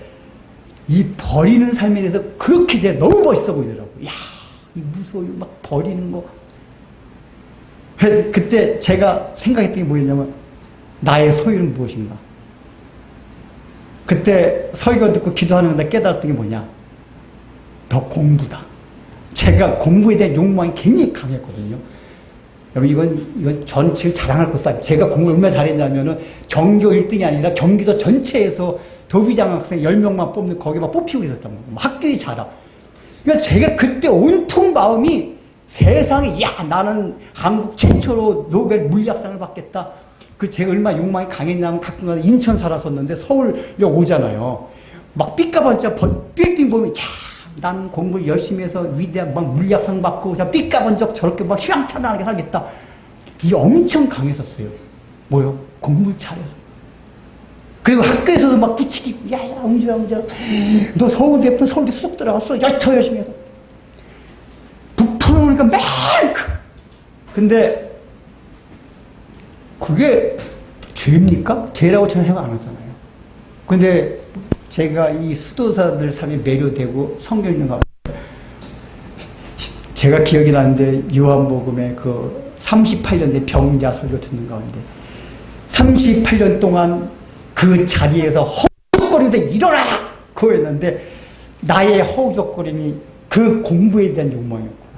이 버리는 삶에 대해서 그렇게 제가 너무 멋있어 보이더라고요. 야, 이 무소유 막 버리는 거. 그때 제가 생각했던 게 뭐였냐면 나의 소유는 무엇인가. 그때 설교 듣고 기도하는 건데 깨달았던 게 뭐냐. 너 공부다. 제가 공부에 대한 욕망이 굉장히 강했거든요. 여러분, 이건 전체를 자랑할 것도 아니에요. 제가 공부를 얼마나 잘했냐면은 전교 1등이 아니라 경기도 전체에서 도비장 학생 10명만 뽑는 거기 막 뽑히고 있었단 말이에요. 학교의 자랑. 그러니까 제가 그때 온통 마음이 세상에, 야, 나는 한국 최초로 노벨 물리학상을 받겠다. 제가 얼마나 욕망이 강했냐면 가끔가다 인천 살았었는데 서울에 오잖아요. 막 삐까번쩍 빌딩 보면, 자, 나는 공부를 열심히 해서 위대한 막 물리학상 받고 삐까번쩍 저렇게 막 휘황찬란하게 살겠다. 이게 엄청 강했었어요. 뭐요? 공부를 잘해서. 그리고 학교에서도 막 붙이기, 야야, 웅지라. 너 서울대 수석 들어갔어. 더 열심히 해서. 부풀어오니까 맨 근데 그게 죄입니까? 죄라고 저는 생각 안 하잖아요. 근데 제가 이 수도사들 삶에 매료되고 성경 읽는 가운데 제가 기억이 나는데 요한복음의 그 38년대 병자 설교 듣는 가운데 38년 동안 그 자리에서 허우적거리는데 일어나라! 그거였는데 나의 허우적거림이 그 공부에 대한 욕망이었구나.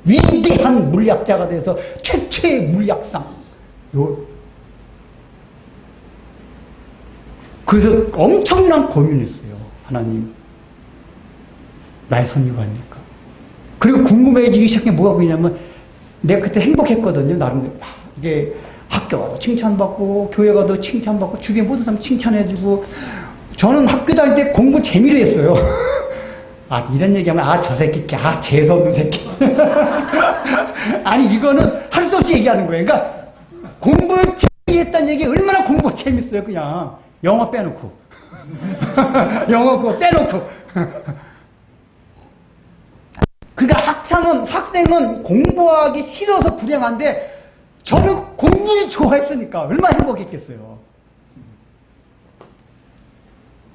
위대한 물리학자가 돼서 최초의 물리학상. 그래서 엄청난 고민했어요. 하나님, 나의 선유가 아닙니까? 그리고 궁금해지기 시작한 게 뭐가 보이냐면 내가 그때 행복했거든요. 나름 이게 학교 가도 칭찬받고 교회 가도 칭찬받고 주변 모든 사람 칭찬해주고 저는 학교 다닐 때 공부 재미로 했어요. 아, 이런 얘기하면, 아, 저 새끼, 아, 재수없는 새끼. 아니, 이거는 할 수 없이 얘기하는 거예요. 그러니까, 공부를 재미있다는 얘기 얼마나 공부가 재밌어요, 그냥. 영어 빼놓고. 영어 그거 빼놓고. 그러니까 학생은 공부하기 싫어서 불행한데, 저는 공부를 좋아했으니까 얼마나 행복했겠어요.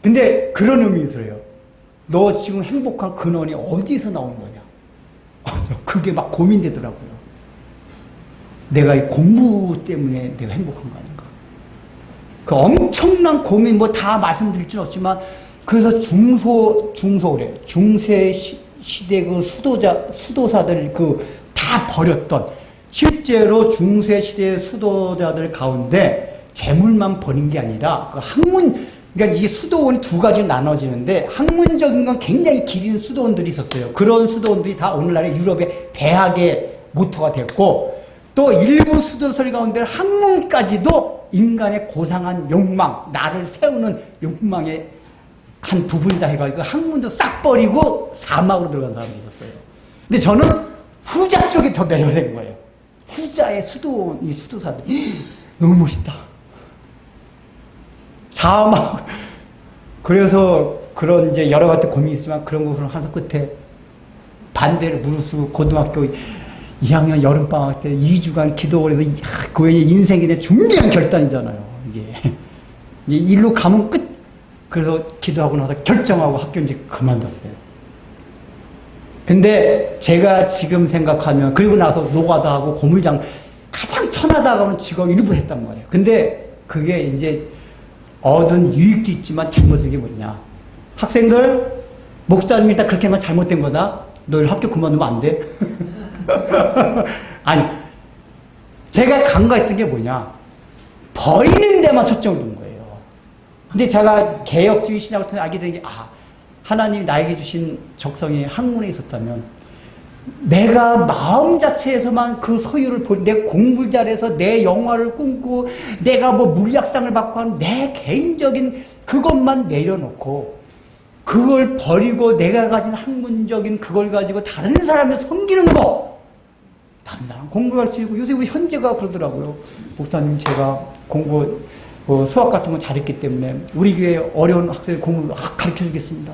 근데 그런 의미에서요. 너 지금 행복한 근원이 어디서 나온 거냐? 그게 막 고민되더라고요. 내가 이 공부 때문에 내가 행복한 거 아닌가? 그 엄청난 고민 뭐 다 말씀드릴 수는 없지만 그래서 중소래 중세 시대 그 수도사들 그 다 버렸던 실제로 중세 시대 수도자들 가운데 재물만 버린 게 아니라 그 학문 그러니까 이게 수도원이 두 가지로 나눠지는데 학문적인 건 굉장히 기린 수도원들이 있었어요. 그런 수도원들이 다 오늘날의 유럽의 대학의 모토가 됐고 또 일부 수도설 가운데 학문까지도 인간의 고상한 욕망, 나를 세우는 욕망의 한 부분이다 해가지고 학문도 싹 버리고 사막으로 들어간 사람이 있었어요. 근데 저는 후자 쪽에 더 매료된 거예요. 후자의 수도원이 수도사들. 너무 멋있다. 사막. 그래서 그런 이제 여러 가지 고민이 있지만 그런 것을 하는 끝에 반대를 무릅쓰고 고등학교 2학년 여름방학 때 2주간 기도를 해서 그 인생에 대해 중대한 결단이잖아요. 이게. 일로 가면 끝. 그래서 기도하고 나서 결정하고 학교 이제 그만뒀어요. 근데 제가 지금 생각하면 그리고 나서 노가다 하고 고물장 가장 천하다 가면 직업 일부 했단 말이에요. 근데 그게 이제 얻은 유익도 있지만 잘못된 게 뭐냐. 학생들, 목사님이 다 그렇게 하면 잘못된 거다. 너 학교 그만두면 안 돼. 아니, 제가 간과했던 게 뭐냐. 버리는 데만 초점을 둔 거예요. 근데 제가 개혁주의 신학을 통해 알게 된 게, 아, 하나님이 나에게 주신 적성이 학문에 있었다면, 내가 마음 자체에서만 그 소유를 내 공부를 잘해서 내 영화를 꿈꾸고 내가 뭐 물리학상을 받고 하는 내 개인적인 그것만 내려놓고 그걸 버리고 내가 가진 학문적인 그걸 가지고 다른 사람을 섬기는 거 다른 사람 공부할 수 있고 요새 우리 현재가 그러더라고요. 목사님 제가 공부 수학 같은 거 잘했기 때문에 우리 교회 어려운 학생 공부 가르쳐 주겠습니다.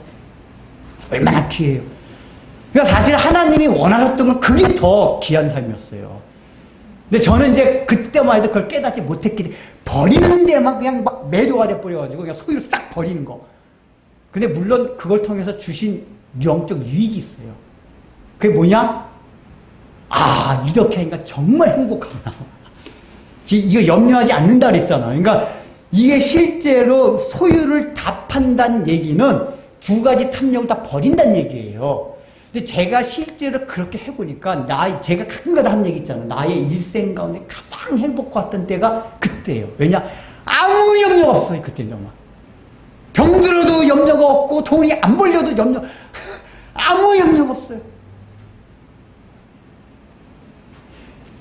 얼마나 귀해요. 그러니까 사실 하나님이 원하셨던 건 그게 더 귀한 삶이었어요. 근데 저는 이제 그때만 해도 그걸 깨닫지 못했기 때문에 버리는 데만 그냥 막 매료가 돼버려가지고 그냥 소유를 싹 버리는 거. 근데 물론 그걸 통해서 주신 영적 유익이 있어요. 그게 뭐냐? 아, 이렇게 하니까 정말 행복하구나. 이거 염려하지 않는다 그랬잖아요. 그러니까 이게 실제로 소유를 다 판다는 얘기는 두 가지 탐욕을 다 버린다는 얘기예요. 근데 제가 실제로 그렇게 해보니까 제가 가끔가다 한 얘기 있잖아요. 나의 일생 가운데 가장 행복했던 때가 그때예요. 왜냐? 아무 염려가 없어요. 그때는 정말. 병들어도 염려가 없고 돈이 안 벌려도 아무 염려가 없어요.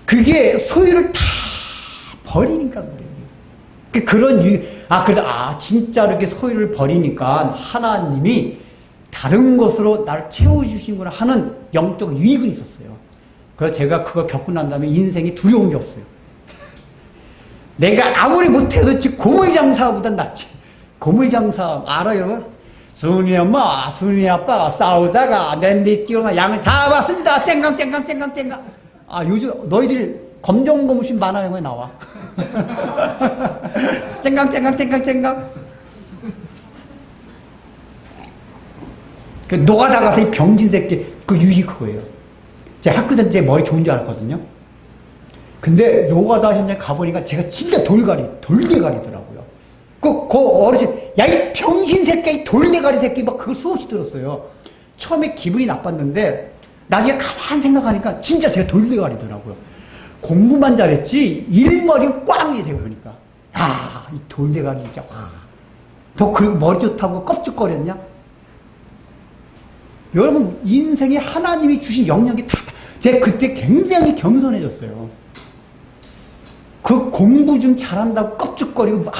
그게 소유를 다 버리니까 그래요. 그런 진짜 이렇게 소유를 버리니까 하나님이 다른 것으로 나를 채워주신구나 하는 영적 유익은 있었어요. 그래서 제가 그걸 겪고 난 다음에 인생이 두려운 게 없어요. 내가 아무리 못해도 지금 고물장사보단 낫지. 고물장사 알아요 여러분? 순이 엄마, 순이 아빠가 싸우다가 냄비 찍어서 양을 다 봤습니다. 쨍강. 아 요즘 너희들 검정 고무신 만화 영화에 나와. 쨍강. 그 노가다 가서 이 병진 새끼 그 유익이 그거예요. 제가 학교 다닐 때 머리 좋은 줄 알았거든요. 근데 노가다 현장에 가보니까 제가 진짜 돌대가리더라고요. 그 어르신 야 이 병신 새끼 이 돌대가리 새끼 막 그거 수없이 들었어요. 처음에 기분이 나빴는데 나중에 가만 생각하니까 진짜 제가 돌대가리더라고요. 공부만 잘했지 일머리는 꽝이에요. 제가 보니까 이 돌대가리 진짜 더 그 머리 좋다고 껍죽거렸냐? 여러분 인생에 하나님이 주신 영역이 제가 그때 굉장히 겸손해졌어요. 그 공부 좀 잘한다고 껍죽거리고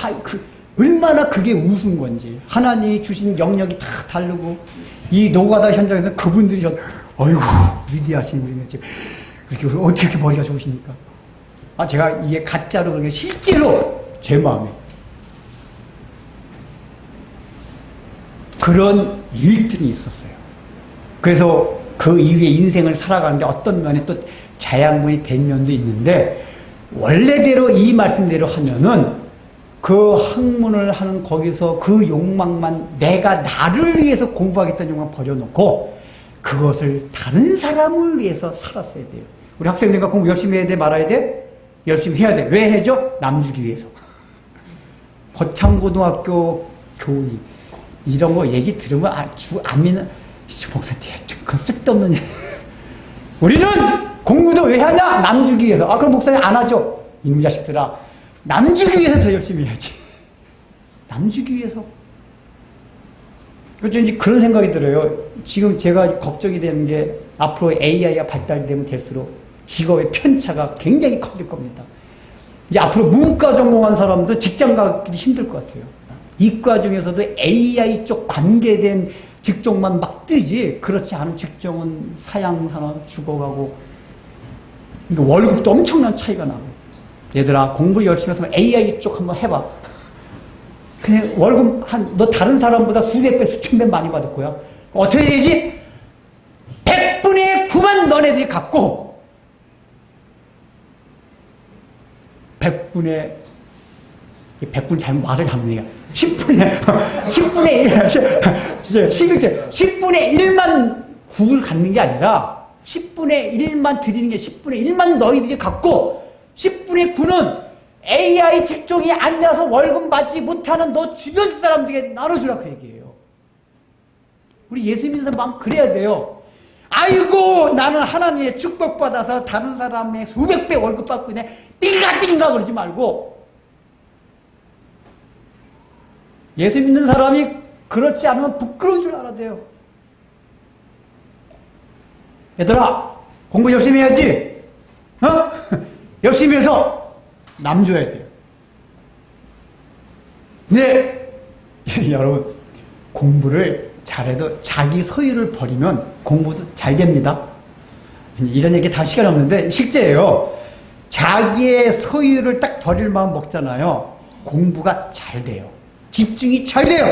얼마나 그게 우스운 건지 하나님이 주신 영역이 다 다르고 이 노가다 현장에서 그분들이 어이구, 위대하신 분이네. 이렇게 어떻게 머리가 좋으십니까? 제가 이게 가짜로 그런 게 실제로 제 마음에 그런 일들이 있었어요. 그래서 그 이후에 인생을 살아가는 게 어떤 면에 또 자양분이 된 면도 있는데, 원래대로 이 말씀대로 하면은 그 학문을 하는 거기서 그 욕망만, 내가 나를 위해서 공부하겠다는 욕망 버려놓고 그것을 다른 사람을 위해서 살았어야 돼요. 우리 학생들과 공부 열심히 해야 돼, 말아야 돼? 열심히 해야 돼. 왜 해줘? 남 주기 위해서. 거창고등학교 교훈이 이런 거 얘기 들으면 안 믿는, 목사님 그 쓸데없는 우리는 공부도 왜 하냐? 남 주기 위해서. 그럼 목사님 안 하죠? 이놈 자식들아, 남 주기 위해서 더 열심히 해야지. 남 주기 위해서. 그렇죠. 이제 그런 생각이 들어요. 지금 제가 걱정이 되는 게, 앞으로 AI가 발달되면 될수록 직업의 편차가 굉장히 커질 겁니다. 이제 앞으로 문과 전공한 사람도 직장 가기도 힘들 것 같아요. 이과 중에서도 AI 쪽 관계된 직종만 막 뜨지, 그렇지 않은 직종은 사양산업 죽어가고, 그러니까 월급도 엄청난 차이가 나고. 얘들아, 공부 열심히 해서 AI 쪽 한번 해봐. 그냥 월급 너 다른 사람보다 수백 배, 수천 배 많이 받을 거야. 어떻게 되지? 100분의 9만 너네들이 갖고, 100분 잘못 맛을 잘못 얘기야. 10분의 1, 10분의 1만 국을 갖는 게 아니라 10분의 1만 드리는 게, 10분의 1만 너희들이 갖고 10분의 9는 AI 직종이 안 나서 월급 받지 못하는 너 주변 사람들에게 나눠주라, 그 얘기예요. 우리 예수 믿는 사람 마음 그래야 돼요. 아이고, 나는 하나님의 축복받아서 다른 사람의 수백 배 월급 받고 그냥 띵가띵가 그러지 말고, 예수 믿는 사람이 그렇지 않으면 부끄러운 줄 알아야 돼요. 얘들아, 공부 열심히 해야지. 열심히 해서 남 줘야 돼요. 근데 여러분, 공부를 잘해도 자기 소유를 버리면 공부도 잘 됩니다. 이런 얘기 다 시간 없는데 실제예요. 자기의 소유를 딱 버릴 마음 먹잖아요. 공부가 잘 돼요. 집중이 잘 돼요.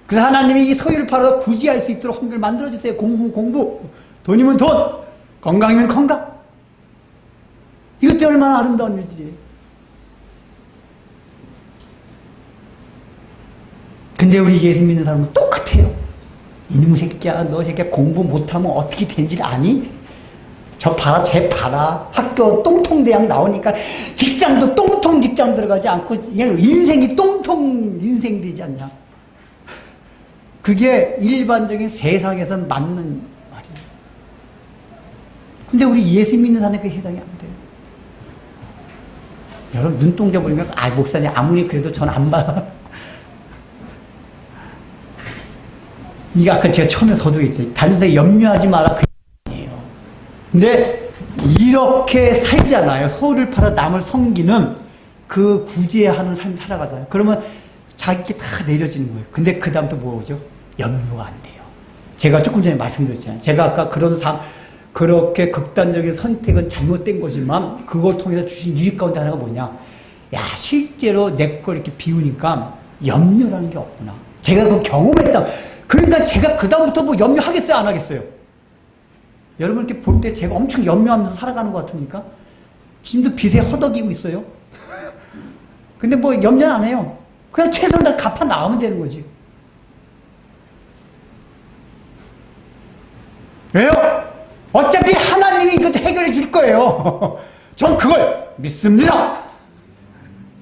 그래서 하나님이 이 소유를 팔아서 구제할 수 있도록 환경을 만들어주세요. 공부. 돈이면 돈, 건강이면 건강. 이것도 얼마나 아름다운 일들이에요. 근데 우리 예수 믿는 사람은 똑같아요. 이놈 새끼야, 너 새끼야, 공부 못하면 어떻게 된 줄 아니? 저 봐라, 쟤 봐라. 학교 똥통대학 나오니까 직장도 똥통 직장 들어가지 않고 그냥 인생이 똥통 인생 되지 않냐. 그게 일반적인 세상에선 맞는 말이에요. 근데 우리 예수 믿는 사람에게 해당이 안 돼요. 여러분, 눈동자 보니까, 목사님 아무리 그래도 전 안 봐. 이게 아까 제가 처음에 서두르겠어요. 단순히 염려하지 마라, 그 아니에요. 근데 이렇게 살잖아요. 소유를 팔아 남을 섬기는 그 구제하는 삶 살아가잖아요. 그러면 자기께 다 내려지는 거예요. 근데 그 다음부터 뭐죠? 염려가 안 돼요. 제가 조금 전에 말씀드렸잖아요. 제가 아까 그렇게 극단적인 선택은 잘못된 거지만 그걸 통해서 주신 유익 가운데 하나가 뭐냐? 야, 실제로 내 걸 이렇게 비우니까 염려라는 게 없구나. 제가 그거 경험했다. 그러니까 제가 그 다음부터 뭐 염려하겠어요, 안 하겠어요? 여러분 이렇게 볼 때 제가 엄청 염려하면서 살아가는 것 같습니까? 지금도 빚에 허덕이고 있어요. 근데 뭐 염려 안 해요. 그냥 최선을 다 갚아 나가면 되는 거지. 왜요? 어차피 하나님이 이것도 해결해 줄 거예요. 전 그걸 믿습니다.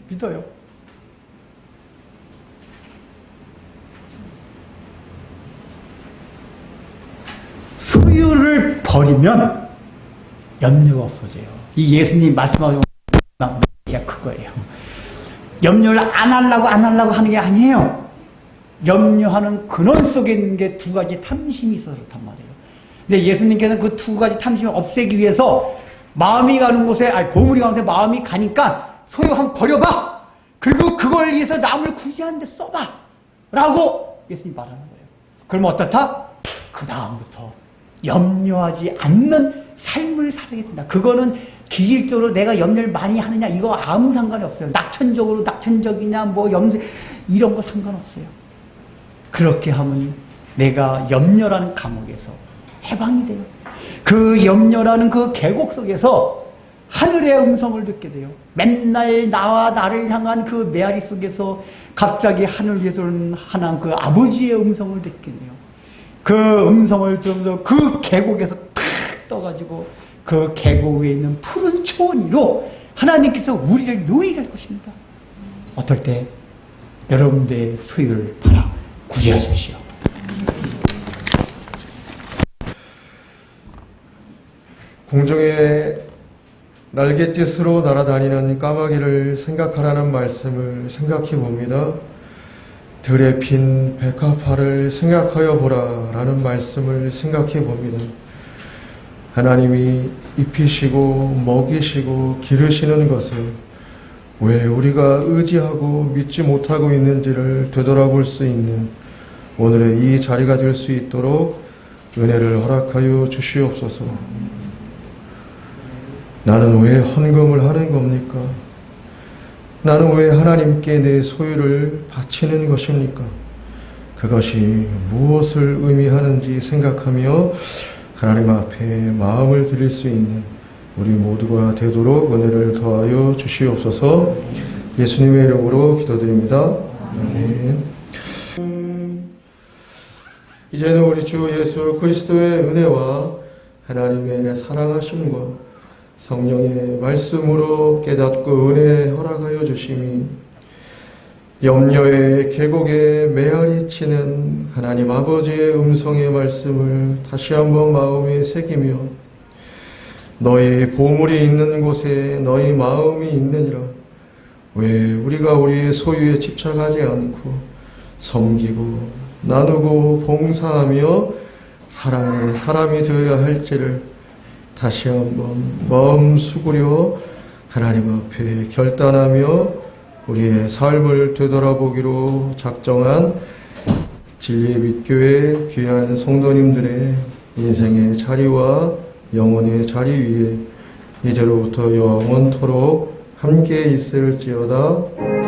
믿어요. 소유를 버리면 염려가 없어져요. 이 예수님 말씀하신 게 그거예요. 염려를 안 하려고 하는 게 아니에요. 염려하는 근원 속에 있는 게 두 가지 탐심이 있어서 그렇단 말이에요. 근데 예수님께서는 그 두 가지 탐심을 없애기 위해서 마음이 가는 곳에, 보물이 가는 곳에 마음이 가니까 소유 한번 버려봐. 그리고 그걸 위해서 남을 구제하는 데 써봐. 라고 예수님 말하는 거예요. 그럼 어떻다? 그 다음부터 염려하지 않는 삶을 살게 된다. 그거는 기질적으로 내가 염려를 많이 하느냐 이거 아무 상관이 없어요. 낙천적이냐 뭐 이런 거 상관없어요. 그렇게 하면 내가 염려라는 감옥에서 해방이 돼요. 그 염려라는 그 계곡 속에서 하늘의 음성을 듣게 돼요. 맨날 나와 나를 향한 그 메아리 속에서 갑자기 하늘 위에서 오는 하나님 그 아버지의 음성을 듣게 돼요. 그 음성을 들으면서 그 계곡에서 탁 떠가지고 그 계곡 위에 있는 푸른 초원 위로 하나님께서 우리를 누이게 할 것입니다. 어떨 때 여러분들의 소유를 팔아 구제하십시오. 공중에 날갯짓으로 날아다니는 까마귀를 생각하라는 말씀을 생각해 봅니다. 들에 핀 백합화를 생각하여 보라 라는 말씀을 생각해 봅니다. 하나님이 입히시고 먹이시고 기르시는 것을 왜 우리가 의지하고 믿지 못하고 있는지를 되돌아볼 수 있는 오늘의 이 자리가 될 수 있도록 은혜를 허락하여 주시옵소서. 나는 왜 헌금을 하는 겁니까? 나는 왜 하나님께 내 소유를 바치는 것입니까? 그것이 무엇을 의미하는지 생각하며 하나님 앞에 마음을 드릴 수 있는 우리 모두가 되도록 은혜를 더하여 주시옵소서. 예수님의 이름으로 기도드립니다. 아멘. 이제는 우리 주 예수 그리스도의 은혜와 하나님의 사랑하심과 성령의 말씀으로 깨닫고 은혜 허락하여 주심이 염려의 계곡에 메아리 치는 하나님 아버지의 음성의 말씀을 다시 한번 마음에 새기며 너희 보물이 있는 곳에 너희 마음이 있느니라. 왜 우리가 우리의 소유에 집착하지 않고 섬기고 나누고 봉사하며 사랑의 사람이 되어야 할지를 다시 한번 마음 수그려 하나님 앞에 결단하며 우리의 삶을 되돌아보기로 작정한 진리의 빛교회 귀한 성도님들의 인생의 자리와 영혼의 자리 위에 이제로부터 영원토록 함께 있을지어다.